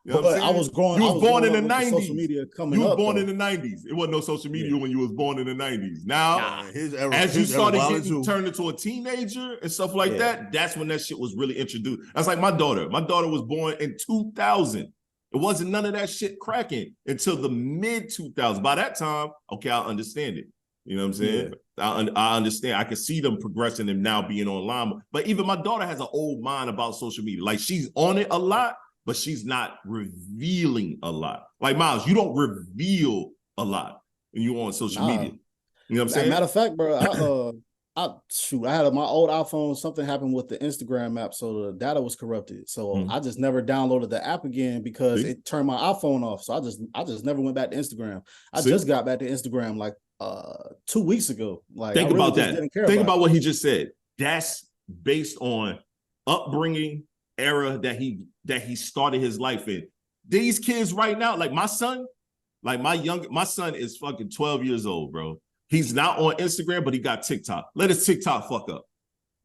You know what I'm saying? I was growing. You was born in the 90s. 90s. Social media coming you up. was born in the 90s. It wasn't no social media when you was born in the 90s. Now, as you started getting turned into a teenager and stuff like that, that's when that shit was really introduced. That's like my daughter. My daughter was born in 2000. It wasn't none of that shit cracking until the mid 2000s. By that time, okay, I understand it. You know what I'm saying? Yeah. I understand. I can see them progressing and now being online. But even my daughter has an old mind about social media. Like, she's on it a lot, but she's not revealing a lot. Like, Myles, you don't reveal a lot when you're on social media. You know what I'm saying? Matter of fact, bro, I had my old iPhone. Something happened with the Instagram app, so the data was corrupted. So I just never downloaded the app again because it turned my iPhone off. So I just never went back to Instagram. I just got back to Instagram like 2 weeks ago. Like, think about that. Think about what he just said. That's based on upbringing, era that he started his life in. These kids right now, like my son, my son is fucking 12 years old, bro. He's not on Instagram, but he got TikTok. Let his TikTok fuck up.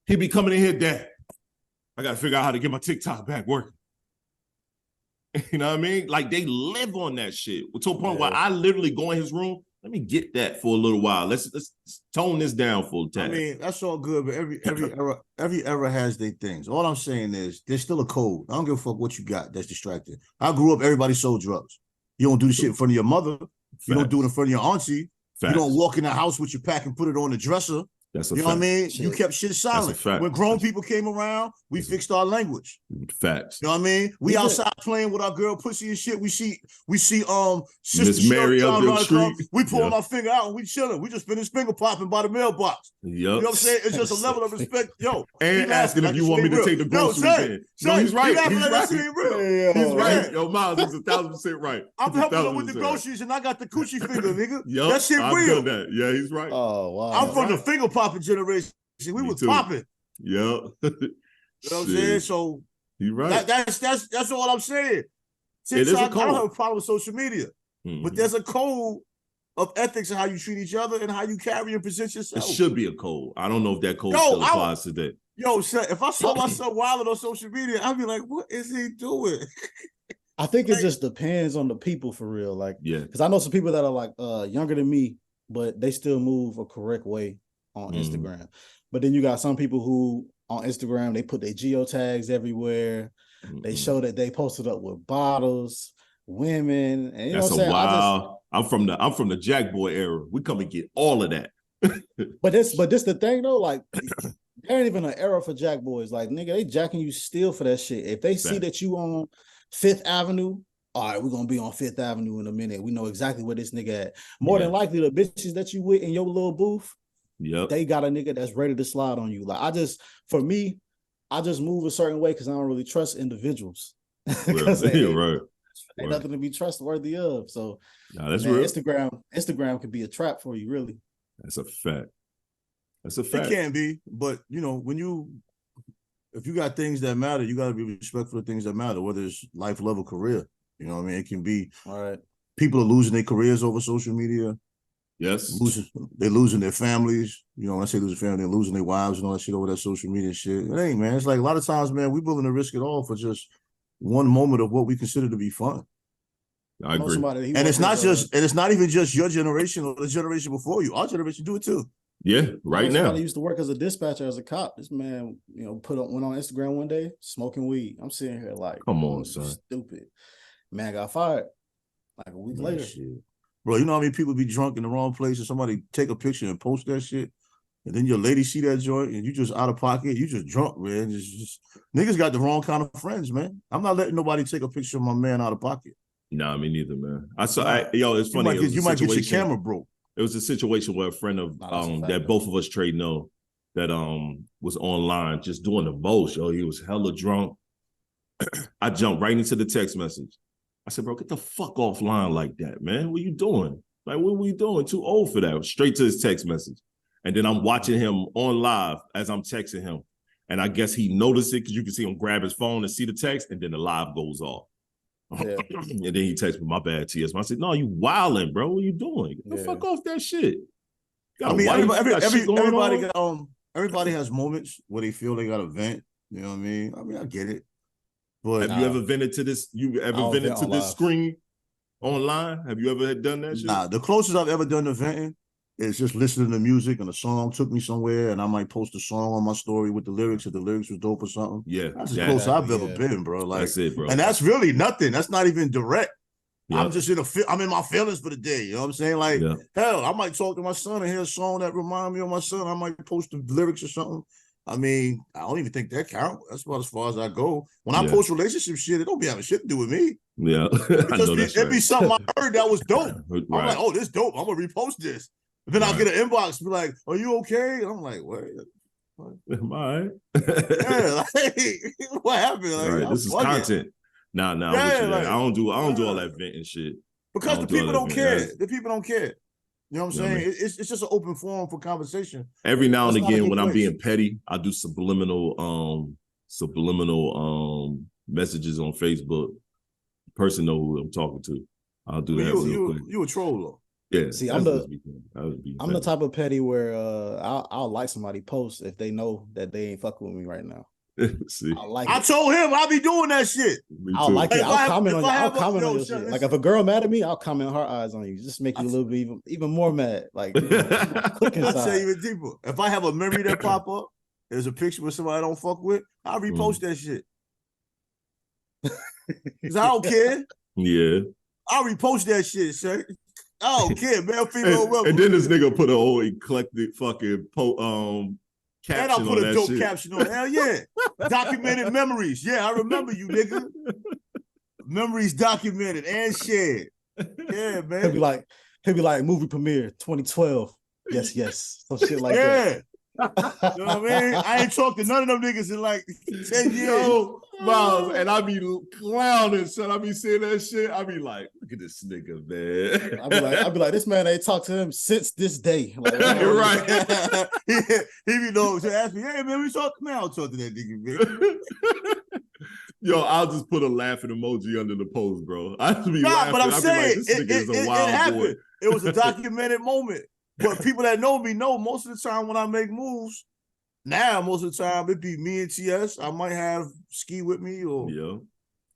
He be coming in here, Dad, I got to figure out how to get my TikTok back working. You know what I mean? Like, they live on that shit to a point where I literally go in his room. Let me get that for a little while. Let's tone this down for a time. I mean, that's all good, but every era has their things. All I'm saying is there's still a code. I don't give a fuck what you got that's distracting. I grew up, everybody sold drugs. You don't do the shit in front of your mother. You don't do it in front of your auntie. You don't walk in the house with your pack and put it on the dresser. That's a you know what I mean? You kept shit silent. When grown people came around, we fixed our language. Facts. You know what I mean? We outside playing with our girl pussy and shit. We see Sister Miss Mary up the street. We pulling our finger out and we chilling. We just finished finger popping by the mailbox. You know what I'm saying? It's just a level of respect. Yo. And asking if you want me to take the groceries in. No, he's right. He's right. He's right. Yo, Myles is 1,000% right. I'm helping him with the groceries and I got the coochie finger, nigga. Yup, that shit real. I've done that. Yeah, he's right. Oh, wow. I'm from the finger popping generation. We was popping. Yep. You know what I'm saying? So you're right. That's all I'm saying. It is a TikTok, I don't code. have a problem with social media, but there's a code of ethics and how you treat each other and how you carry and present It yourself. should be a code. I don't know if that code still applies today. Yo, if I saw my son wilding on social media, I'd be like, what is he doing? I think it just depends on the people for real. Like, yeah, because I know some people that are like younger than me, but they still move a correct way on Instagram. But then you got some people who on Instagram, they put their geotags everywhere. They show that they posted up with bottles, women, and you know what I'm saying? I'm from the Jack Boy era. We come and get all of that. But this the thing though, like there ain't even an era for Jack Boys. Like, nigga, they jacking you still for that shit. If they see that you on Fifth Avenue, all right, we're gonna be on Fifth Avenue in a minute. We know exactly where this nigga at. More than likely, the bitches that you with in your little booth, they got a nigga that's ready to slide on you. Like, I just move a certain way because I don't really trust individuals. Because right. Ain't nothing to be trustworthy of. So that's real. Instagram could be a trap for you, really. That's a fact. It can be, but you know, if you got things that matter, you got to be respectful of things that matter, whether it's life, love, or career. You know what I mean? It can be. All right. People are losing their careers over social media. Yes. They're losing their families. You know, when I say losing family, they're losing their wives and all that shit over that social media shit. It ain't, man. It's like a lot of times, man, we're willing to risk it all for just one moment of what we consider to be fun. I agree. And it's not even just your generation or the generation before you. Our generation do it too. Yeah, right now. Somebody used to work as a dispatcher, as a cop. This man, you know, went on Instagram one day smoking weed. I'm sitting here like, come on, son, stupid. Man got fired like a week later. Shit. Bro, you know how many people be drunk in the wrong place and somebody take a picture and post that shit, and then your lady see that joint and you just out of pocket, you just drunk, man. Just niggas got the wrong kind of friends, man. I'm not letting nobody take a picture of my man out of pocket. Nah, me neither, man. It's funny. You might get your camera broke. It was a situation where a friend of that both of us trade know that was online just doing the most, yo. He was hella drunk. I jumped right into the text message. I said, bro, get the fuck offline like that, man. What you doing? Like, what were you doing? Too old for that. Straight to his text message. And then I'm watching him on live as I'm texting him. And I guess he noticed it because you can see him grab his phone and see the text, and then the live goes off. Yeah. And then he texted me, my bad, TS. I said, no, you wilding, bro. What are you doing? Get the fuck off that shit. I mean, everybody has moments where they feel they got to vent. You know what I mean? I mean, I get it. But have you ever vented to this? You ever vented to this screen online? Have you ever done that shit? Nah, the closest I've ever done to venting is just listening to music and a song took me somewhere, and I might post a song on my story with the lyrics if the lyrics was dope or something. Yeah, that's as close I've ever been, bro. Like, that's it, bro. And that's really nothing. That's not even direct. Yep. I'm just I'm in my feelings for the day. You know what I'm saying? Like, hell, I might talk to my son and hear a song that remind me of my son. I might post the lyrics or something. I mean, I don't even think that count. That's about as far as I go. When I post relationship shit, it don't be having shit to do with me. Yeah. It'd be something I heard that was dope. Right. I'm like, oh, this dope. I'm gonna repost this. And then I'll get an inbox, be like, are you okay? And I'm like, what? Am I right? Yeah, like, what happened? Like, this is content. Nah, I don't do all that venting shit. Because the people don't care. The people don't care. You know what I'm saying? I mean? It's just an open forum for conversation. Every now and again, when I'm being petty, I do subliminal messages on Facebook. The person know who I'm talking to. I'll do that real quick. You a troll though. Yeah. See, I'm the type of petty where I'll like somebody post if they know that they ain't fucking with me right now. See, I told him I'll be doing that shit. I'll like it. I'll comment on your shit. Like if a girl mad at me, I'll comment her eyes on you. Just make you a little bit even more mad. Like I'll tell you even deeper. If I have a memory that pop up, there's a picture with somebody I don't fuck with, I'll repost that shit. Cause I don't care. Yeah. I'll repost that shit, sir. I don't care, male, female, and then this nigga put a whole eclectic fucking caption and I'll put a dope shit. caption on. Hell yeah. Documented memories. Yeah, I remember you, nigga. Memories documented and shared. Yeah, man. He'll be like movie premiere 2012. Yes. Some shit like that. You know what I mean? I ain't talked to none of them niggas in like 10 years. Yo, Myles, and I be clowning, son. I be seeing that shit. I be like, look at this nigga, man. I be like, this man ain't talked to him since this day. Like, You're right. he be know to ask me, hey man, we talk, man, I'll talk to that nigga, man. Yo, I'll just put a laughing emoji under the post, bro. I have to be Nah, laughing. but I'm I saying be like, this nigga is a wild happened. boy. It was a documented moment. But people that know me know most of the time when I make moves, now most of the time it be me and TS. I might have Ski with me, or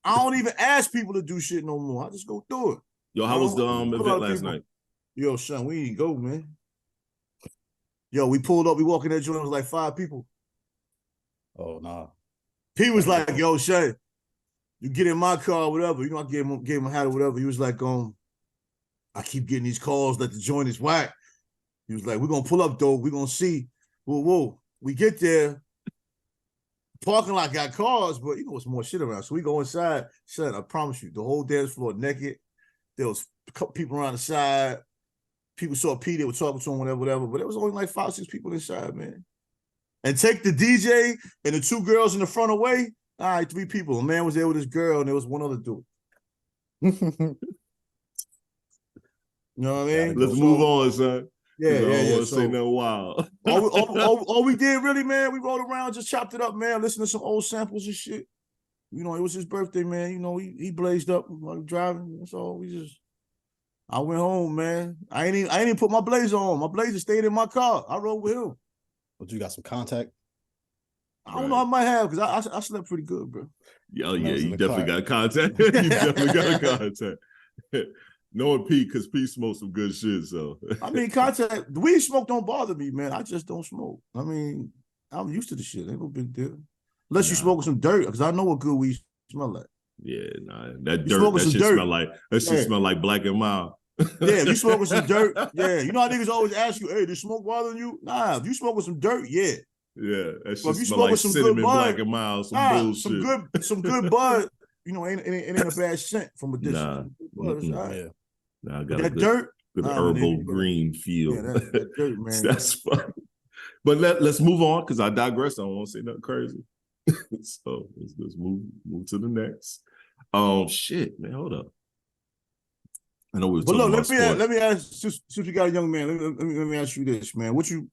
I don't even ask people to do shit no more. I just go through it. Yo, how was the event last night? Yo, son, we didn't go, man. Yo, we pulled up, we walked in that joint, it was like 5 people. Oh, nah. He was like, yo, Shay, you get in my car or whatever. You know, I gave him a hat or whatever. He was like, I keep getting these calls that the joint is whack. He was like, we're going to pull up, though. We're going to see. Whoa. We get there. Parking lot got cars, but you know, it's more shit around. So we go inside. Son, I promise you, the whole dance floor naked. There was a couple people around the side. People saw P, they were talking to him, whatever. But it was only like 5, 6 people inside, man. And take the DJ and the 2 girls in the front away. All right, 3 people. A man was there with his girl, and there was one other dude. You know what I mean? Let's move on, son. Yeah. I don't want to So, say no wild. all we did really, man, we rode around, just chopped it up, man, listened to some old samples and shit. You know, it was his birthday, man. You know, he blazed up like driving. That's all. I went home, man. I ain't even put my blazer on. My blazer stayed in my car. I rode with him. But you got some contact? I don't know. I might have, because I slept pretty good, bro. Yo, yeah, you definitely got contact. You definitely got contact. Knowing Pete, because Pete smoked some good shit, so. I mean, contact, the weed smoke don't bother me, man. I just don't smoke. I mean, I'm used to the shit. Ain't no big deal. Unless you smoking some dirt, because I know what good weed smell like. Yeah, nah, that dirt, that shit smell like, smell like Black and Mild. Yeah, if you smoking some dirt, you know how niggas always ask you, hey, does smoke bothering you? Nah, if you smoking some dirt, yeah. Yeah, that shit smell like some cinnamon, Black and Mild, bullshit. Some good bud, you know, it ain't a bad scent from a distance. Nah, I got that dirt, good herbal green feel. Yeah, that dirt, man. That's fun. But let's move on, because I digress. I don't want to say nothing crazy. So let's move to the next. Shit, man, hold up. I know we were talking about sports. Let me ask, since you got a young man, let me ask you this, man. What you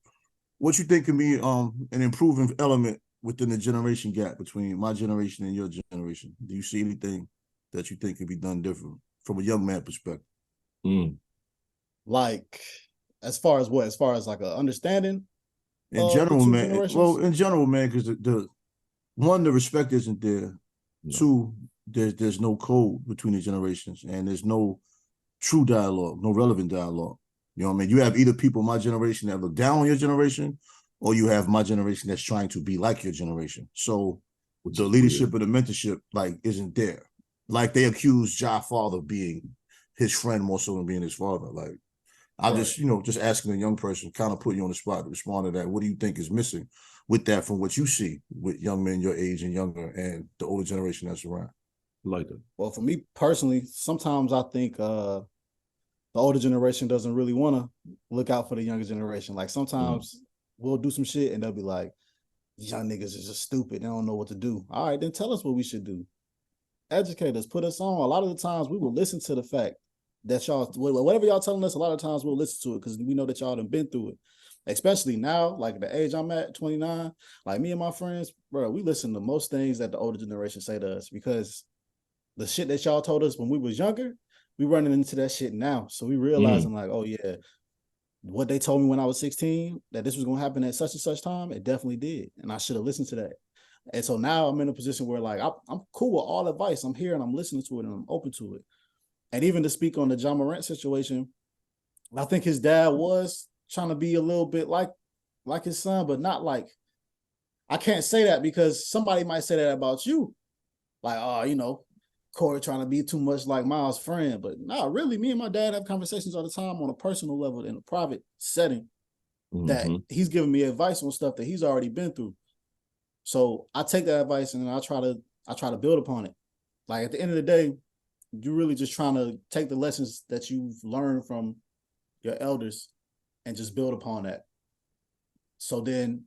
think can be an improving element within the generation gap between my generation and your generation? Do you see anything that you think can be done different from a young man perspective? Like, as far as what? As far as like a understanding? In general, man. Well, in general, man, because the respect isn't there. No. 2, there's no code between the generations, and there's no true dialogue, no relevant dialogue. You know what I mean? You have either people my generation that look down on your generation, or you have my generation that's trying to be like your generation. So the leadership and the mentorship isn't there. Like, they accuse Ja father of being his friend more so than being his father. Like, I just asking a young person, kind of put you on the spot to respond to that. What do you think is missing with that from what you see with young men your age and younger and the older generation that's around? Like that. Well, for me personally, sometimes I think the older generation doesn't really want to look out for the younger generation. Like, sometimes we'll do some shit and they'll be like, young niggas is just stupid. They don't know what to do. All right, then tell us what we should do. Educate us, put us on. A lot of the times we will listen to the fact that y'all, whatever y'all telling us, a lot of times we'll listen to it because we know that y'all done been through it. Especially now, like the age I'm at, 29, like me and my friends, bro, we listen to most things that the older generation say to us, because the shit that y'all told us when we was younger, we running into that shit now. So we realizing like, oh yeah, what they told me when I was 16, that this was going to happen at such and such time, it definitely did. And I should have listened to that. And so now I'm in a position where like, I'm cool with all advice. I'm here and I'm listening to it and I'm open to it. And even to speak on the John Morant situation, I think his dad was trying to be a little bit like his son, but not like, I can't say that because somebody might say that about you. Like, oh, you know, Corey trying to be too much like Myles' friend. But not really. Me and my dad have conversations all the time on a personal level in a private setting that he's giving me advice on stuff that he's already been through. So I take that advice and I try to build upon it. Like, at the end of the day, you're really just trying to take the lessons that you've learned from your elders and just build upon that. So then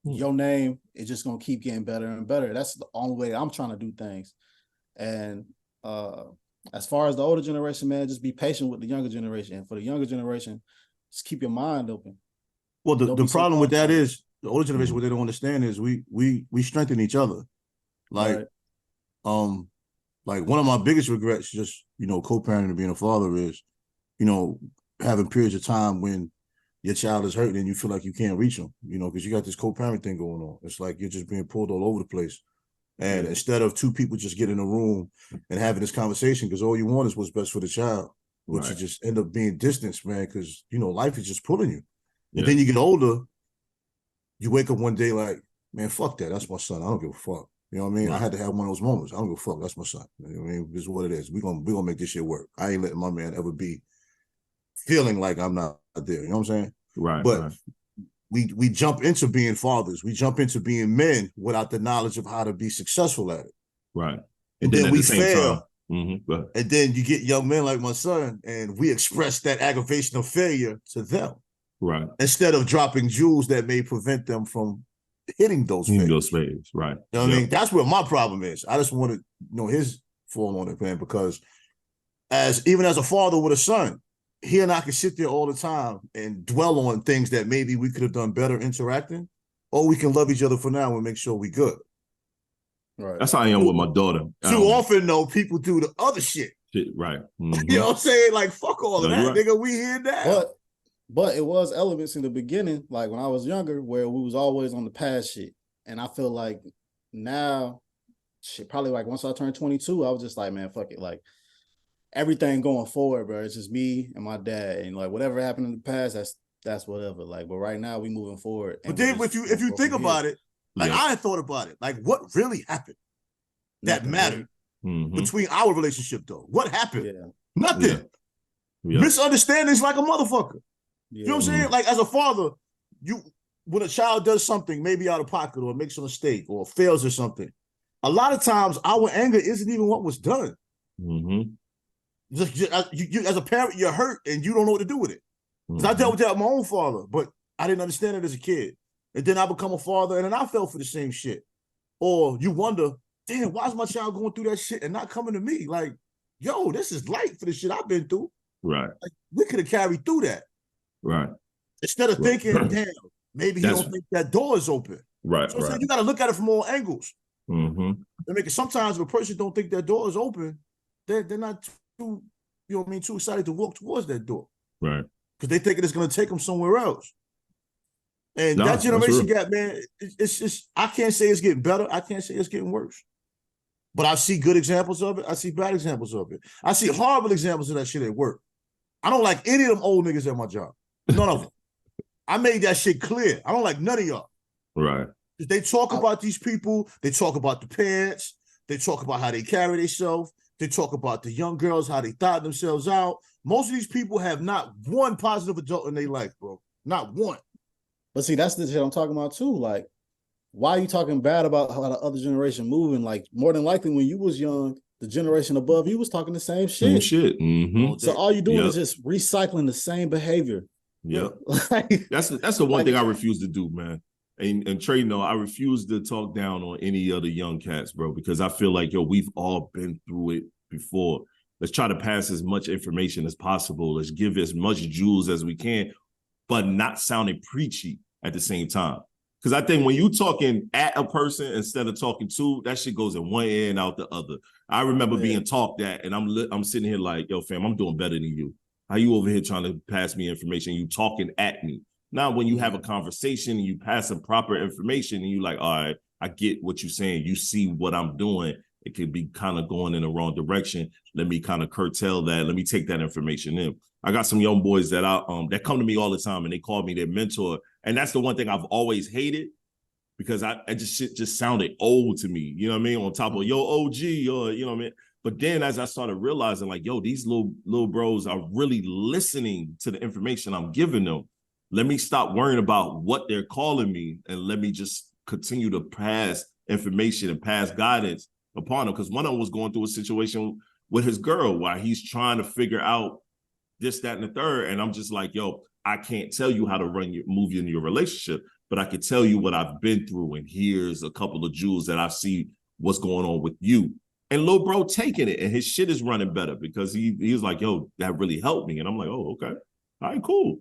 your name is just gonna keep getting better and better. That's the only way I'm trying to do things. And as far as the older generation, man, just be patient with the younger generation. And for the younger generation, just keep your mind open. Well, the problem with that is the older generation, what they don't understand is we strengthen each other. Like, like one of my biggest regrets, just, you know, co-parenting and being a father is, you know, having periods of time when your child is hurting and you feel like you can't reach them, you know, because you got this co-parent thing going on. It's like you're just being pulled all over the place. And instead of two people just getting in a room and having this conversation, because all you want is what's best for the child, but you just end up being distanced, man, because, you know, life is just pulling you. And then you get older, you wake up one day like, man, fuck that. That's my son. I don't give a fuck. You know what I mean? I had to have one of those moments. I don't give a fuck. That's my son. You know what I mean? This is what it is. We're gonna make this shit work. I ain't letting my man ever be feeling like I'm not there. You know what I'm saying? Right. But we jump into being fathers. We jump into being men without the knowledge of how to be successful at it. Right. And then we fail. And then you get young men like my son, and we express that aggravation of failure to them. Right. Instead of dropping jewels that may prevent them from hitting those spades. Right. You know what I mean? That's where my problem is. I just want to know his fall on it, man, because even as a father with a son, he and I can sit there all the time and dwell on things that maybe we could have done better interacting, or we can love each other for now and make sure we good. Right. That's how I am with my daughter. Too often, though, people do the other shit. Right. You know what I'm saying? Like, fuck all of that, nigga. We here now. But it was elements in the beginning, like when I was younger, where we was always on the past shit. And I feel like now, shit, probably like once I turned 22, I was just like, man, fuck it. Like everything going forward, bro. It's just me and my dad. And like whatever happened in the past, that's whatever. Like, but right now we moving forward. But then if you think about it, like I had thought about it, like what really happened that mattered between our relationship though? What happened? Yeah. Nothing. Yeah. Misunderstandings like a motherfucker. Yeah. You know what I'm saying? Like as a father, when a child does something maybe out of pocket or makes a mistake or fails or something, a lot of times our anger isn't even what was done. Just as a parent, you're hurt and you don't know what to do with it. Because I dealt with that with my own father, but I didn't understand it as a kid. And then I become a father and then I fell for the same shit. Or you wonder, damn, why is my child going through that shit and not coming to me? Like, yo, this is light for the shit I've been through. Right. Like, we could have carried through that. Right. Instead of thinking, damn, maybe he don't think that door is open. Right. So you got to look at it from all angles. Mm-hmm. Sometimes if a person don't think that door is open, they're not too, you know what I mean, too excited to walk towards that door. Right. Because they think it's going to take them somewhere else. And that generation gap, man, it's just, I can't say it's getting better. I can't say it's getting worse. But I see good examples of it. I see bad examples of it. I see horrible examples of that shit at work. I don't like any of them old niggas at my job. None of them. I made that shit clear. I don't like none of y'all. Right. They talk about these people. They talk about the parents. They talk about how they carry themselves. They talk about the young girls, how they thought themselves out. Most of these people have not one positive adult in their life, bro. Not one. But see, that's the shit I'm talking about too. Like, why are you talking bad about how the other generation moving? Like, more than likely, when you was young, the generation above you was talking the same shit. So all you doing is just recycling the same behavior. Yeah. That's the one thing I refuse to do, man. And Trey, no, I refuse to talk down on any other young cats, bro, because I feel like, yo, we've all been through it before. Let's try to pass as much information as possible. Let's give as much jewels as we can, but not sounding preachy at the same time. Because I think when you talking at a person instead of talking to, that shit goes in one ear and out the other. I remember being talked at, and I'm sitting here like, yo, fam, I'm doing better than you. How you over here trying to pass me information? You talking at me. Now, when you have a conversation and you pass some proper information and you like, all right, I get what you're saying. You see what I'm doing. It could be kind of going in the wrong direction. Let me kind of curtail that. Let me take that information in. I got some young boys that that come to me all the time and they call me their mentor. And that's the one thing I've always hated because shit just sounded old to me. You know what I mean? On top of yo OG or you know what I mean? But then as I started realizing like, yo, these little bros are really listening to the information I'm giving them. Let me stop worrying about what they're calling me and let me just continue to pass information and pass guidance upon them. Because one of them was going through a situation with his girl while he's trying to figure out this, that, and the third. And I'm just like, yo, I can't tell you how to move you in your relationship, but I can tell you what I've been through, and here's a couple of jewels that I see what's going on with you. And Lil Bro taking it, and his shit is running better because he was like, yo, that really helped me. And I'm like, oh, okay. All right, cool.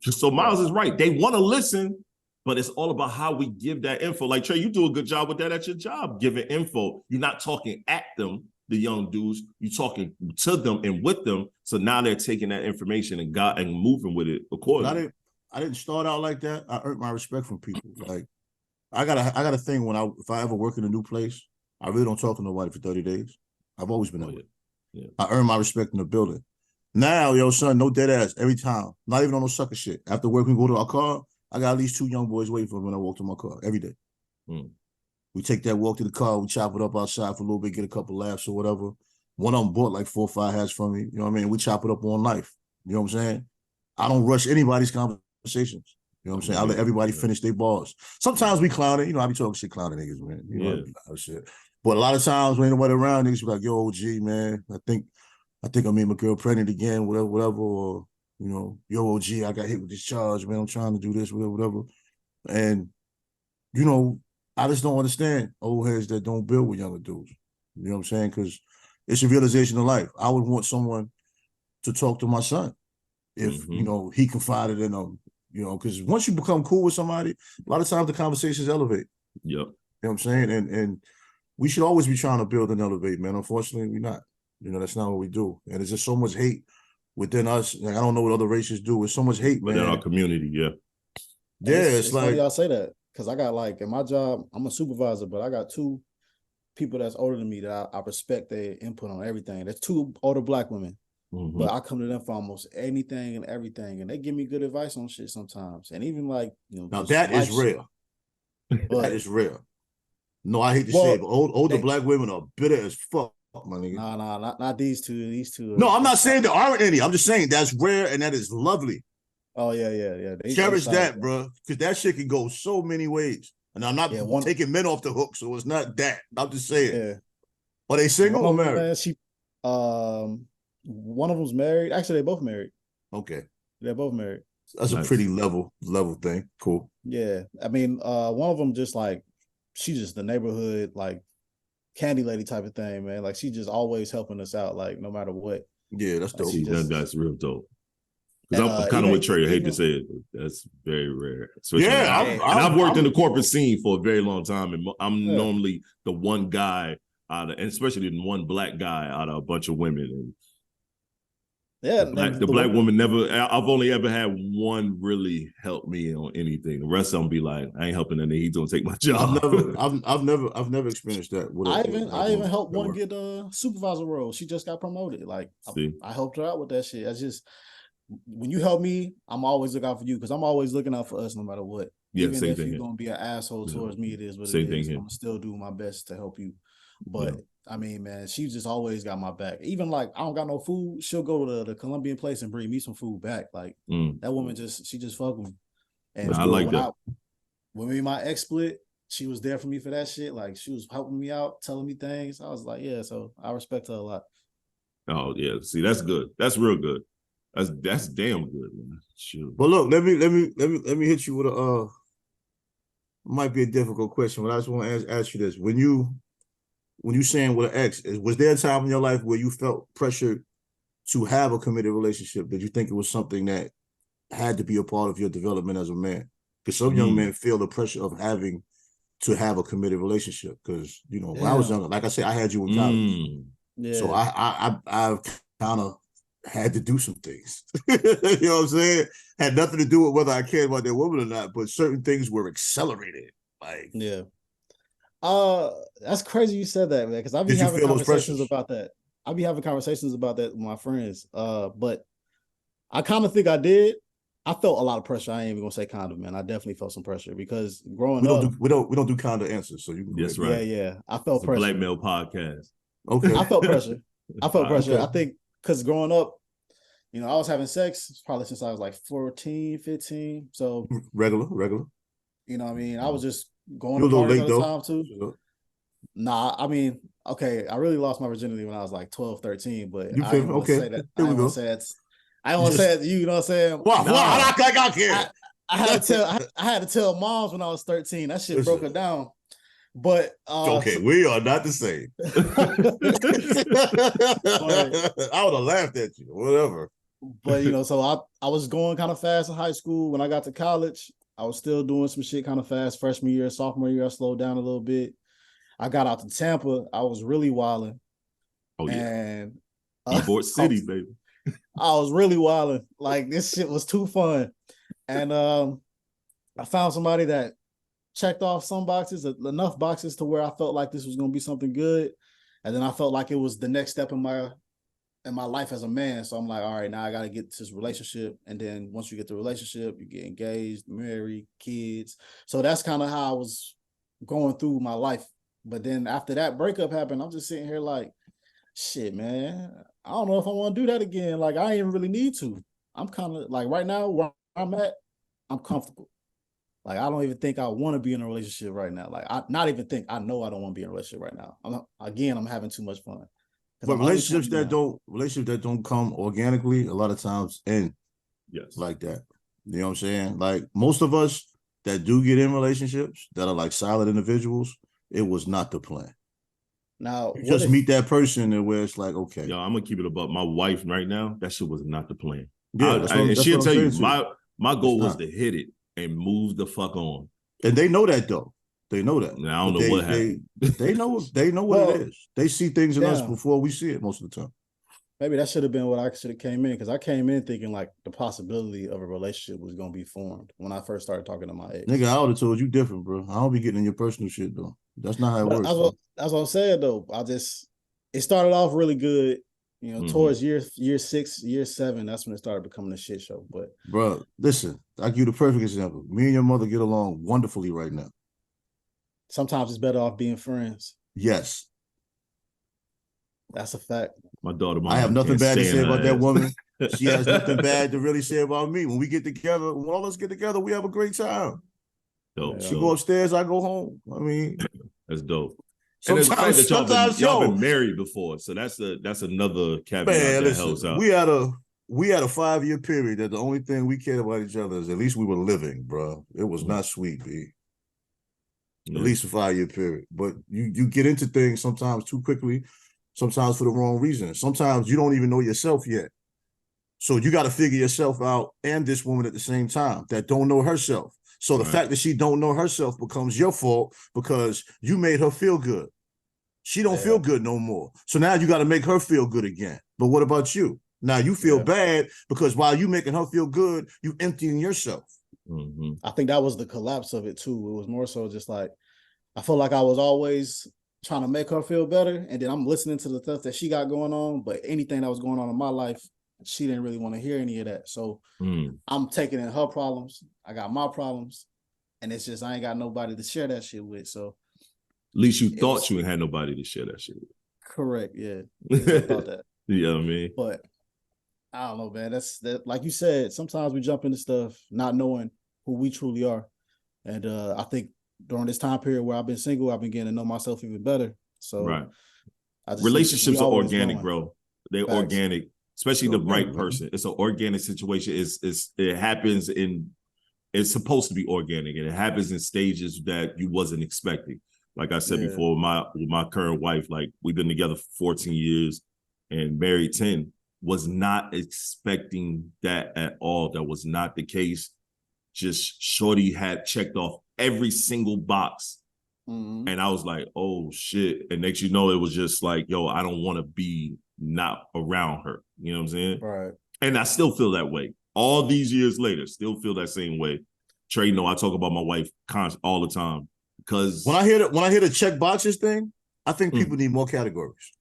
So Myles is right. They want to listen, but it's all about how we give that info. Like, Trey, you do a good job with that at your job, giving info. You're not talking at them, the young dudes. You're talking to them and with them. So now they're taking that information and moving with it accordingly. I didn't start out like that. I earned my respect from people. Like, I got a thing if I ever work in a new place, I really don't talk to nobody for 30 days. I've always been that way. Yeah. I earn my respect in the building. Now, yo, son, no dead ass every time. Not even on no sucker shit. After work, we go to our car. I got at least 2 young boys waiting for me when I walk to my car every day. We take that walk to the car. We chop it up outside for a little bit, get a couple laughs or whatever. One of them bought like 4 or 5 hats from me. You know what I mean? We chop it up on life. You know what I'm saying? I don't rush anybody's conversations. You know what I'm saying? I let everybody finish their bars. Sometimes we clown it. You know, I be talking shit, clowning niggas, man. You know, shit. But a lot of times when ain't nobody around, niggas be like, yo, OG, man, I think I made my girl pregnant again, whatever, or, you know, yo, OG, I got hit with this charge, man. I'm trying to do this, whatever. And, you know, I just don't understand old heads that don't build with younger dudes. You know what I'm saying? Because it's a realization of life. I would want someone to talk to my son if, you know, he confided in them, you know, because once you become cool with somebody, a lot of times the conversations elevate. Yep. You know what I'm saying? And we should always be trying to build and elevate, man. Unfortunately, we're not. You know, that's not what we do. And there's just so much hate within us. Like, I don't know what other races do. There's so much hate, man. Within our community, yeah. Yeah, it's like... funny y'all say that, because I got, like, in my job, I'm a supervisor, but I got 2 people that's older than me that I respect their input on everything. There's 2 older Black women. But I come to them for almost anything and everything, and they give me good advice on shit sometimes. And even, like, you know, now that is rare. That is rare. No, I hate to say it, but older Black women are bitter as fuck, my nigga. Nah, not these two. These two. No, I'm not saying there aren't any. I'm just saying that's rare and that is lovely. Oh yeah. Cherish that, bro, because that shit can go so many ways. And I'm not taking men off the hook, so it's not that. I'm just saying. Yeah. Are they single or married? One of them's married. Actually, they're both married. Okay. They're both married. That's nice. A pretty level thing. Cool. Yeah. I mean, one of them just like, she's just the neighborhood, like, candy lady type of thing, man. Like, she just always helping us out, like, no matter what. Yeah, that's dope. That's real dope. Because I'm kind of with Trey. I hate to say it, but that's very rare. I've worked in the corporate scene for a very long time, and I'm normally the one guy and especially the one Black guy out of a bunch of women. And the black woman never. I've only ever had one really help me on anything. The rest of them be like, I ain't helping anything. He's gonna take my job. I've never experienced that. I even helped one get a supervisor role. She just got promoted. Like, I helped her out with that shit. I just, when you help me, I'm always looking out for you, because I'm always looking out for us no matter what. Yeah, even same if thing. You're gonna be an asshole towards me, it is what same it is. Thing I'm gonna still do my best to help you. But I mean, man, she just always got my back. Even like, I don't got no food, she'll go to the Colombian place and bring me some food back. Like, that woman she just fuck with me. And I like that. When me and my ex split, she was there for me for that shit. Like, she was helping me out, telling me things. I was like, yeah, so I respect her a lot. Oh yeah, see, that's good. That's real good. That's damn good, man. Shoot. But look, let me hit you with a might be a difficult question, but I just want to ask you this: when you saying with an ex, was there a time in your life where you felt pressured to have a committed relationship? Did you think it was something that had to be a part of your development as a man? Because some young men feel the pressure of having to have a committed relationship. Because, you know, when I was younger, like I said, I had you in college, so I kind of had to do some things. You know what I'm saying? Had nothing to do with whether I cared about that woman or not, but certain things were accelerated. Like, that's crazy you said that, man, because I've been having conversations about that. I'll be having conversations about that with my friends. But I kind of think I did. I felt a lot of pressure. I ain't even gonna say kind of, man. I definitely felt some pressure because growing up, we don't do kind of answers. So you can that's right. Yeah. I felt it's pressure. A black male podcast. Okay. I felt pressure. Okay. I think because growing up, you know, I was having sex probably since I was like 14, 15. So regular. You know what I mean? I was just going to parties all the time too. Sure. Nah, I mean, okay, I really lost my virginity when I was like 12, 13, but I didn't want to say that. I don't want to say it to you. You know what I'm saying? Why? I care. I had to tell moms when I was 13. That shit broke her down. But okay, we are not the same. I would have laughed at you, whatever. But you know, so I was going kind of fast in high school. When I got to college, I was still doing some shit kind of fast. Freshman year, sophomore year, I slowed down a little bit. I got out to Tampa. I was really wilding. Oh yeah, and Sport City, baby. I was really wilding. Like this shit was too fun. And I found somebody that checked off some boxes, enough boxes to where I felt like this was going to be something good. And then I felt like it was the next step in my life as a man. So I'm like, all right, now I got to get this relationship. And then once you get the relationship, you get engaged, married, kids. So that's kind of how I was going through my life. But then after that breakup happened, I'm just sitting here like, shit, man, I don't know if I want to do that again. Like, I ain't really need to. I'm kind of like right now where I'm at, I'm comfortable. Like, I don't even think I want to be in a relationship right now. Like, I know I don't want to be in a relationship right now. I'm having too much fun. But relationships that don't come organically, a lot of times end like that. You know what I'm saying? Like most of us that do get in relationships that are like solid individuals, it was not the plan. Now you just meet that person and where it's like, okay. Yo, I'm gonna keep it above my wife right now. That shit was not the plan. Yeah, and she'll tell you my goal was to hit it and move the fuck on. And they know that though. They know that. Now, I don't know what happened. They know what it is. They see things in us before we see it most of the time. Maybe that should have been what I should have came in, because I came in thinking like the possibility of a relationship was gonna be formed when I first started talking to my ex. Nigga, I would have told you different, bro. I don't be getting in your personal shit though. That's not how it works. That's what I'm saying though. It started off really good. You know, towards year 6, year 7, that's when it started becoming a shit show. But bro, listen, I'll give you the perfect example. Me and your mother get along wonderfully right now. Sometimes it's better off being friends. Yes. That's a fact. My daughter, I have nothing bad to say about that woman. She has nothing bad to really say about me. When we get together, when all of us get together, we have a great time. Dope. She go upstairs, I go home. I mean, that's dope. Sometimes y'all been married before, so that's another caveat that helps out. We had a 5-year period that the only thing we cared about each other is at least we were living, bro. It was not sweet, B. At least a 5-year period. But you get into things sometimes too quickly, sometimes for the wrong reason. Sometimes you don't even know yourself yet. So you got to figure yourself out and this woman at the same time that don't know herself. So the fact that she don't know herself becomes your fault because you made her feel good. She don't feel good no more. So now you got to make her feel good again. But what about you? Now you feel bad because while you making her feel good, you emptying yourself. Mm-hmm. I think that was the collapse of it too. It was more so just like, I feel like I was always trying to make her feel better. And then I'm listening to the stuff that she got going on, but anything that was going on in my life, she didn't really want to hear any of that. So I'm taking in her problems. I got my problems. And it's just, I ain't got nobody to share that shit with. So at least you thought you had nobody to share that shit with. Correct. Yeah. I thought that. You know what I mean? But I don't know, man. That's like you said, sometimes we jump into stuff not knowing who we truly are. And I think during this time period where I've been single, I've been getting to know myself even better. So relationships are organic, bro. They're Facts. Organic, especially the right person. It's an organic situation. It happens it's supposed to be organic, and it happens in stages that you wasn't expecting. Like I said before, with my current wife, like we've been together for 14 years and married 10, was not expecting that at all. That was not the case. Just shorty had checked off every single box. Mm-hmm. And I was like, oh shit. And next you know, it was just like, yo, I don't want to be not around her. You know what I'm saying? Right. And I still feel that way. All these years later, still feel that same way. Trey, I talk about my wife all the time because when I hear the check boxes thing, I think people need more categories.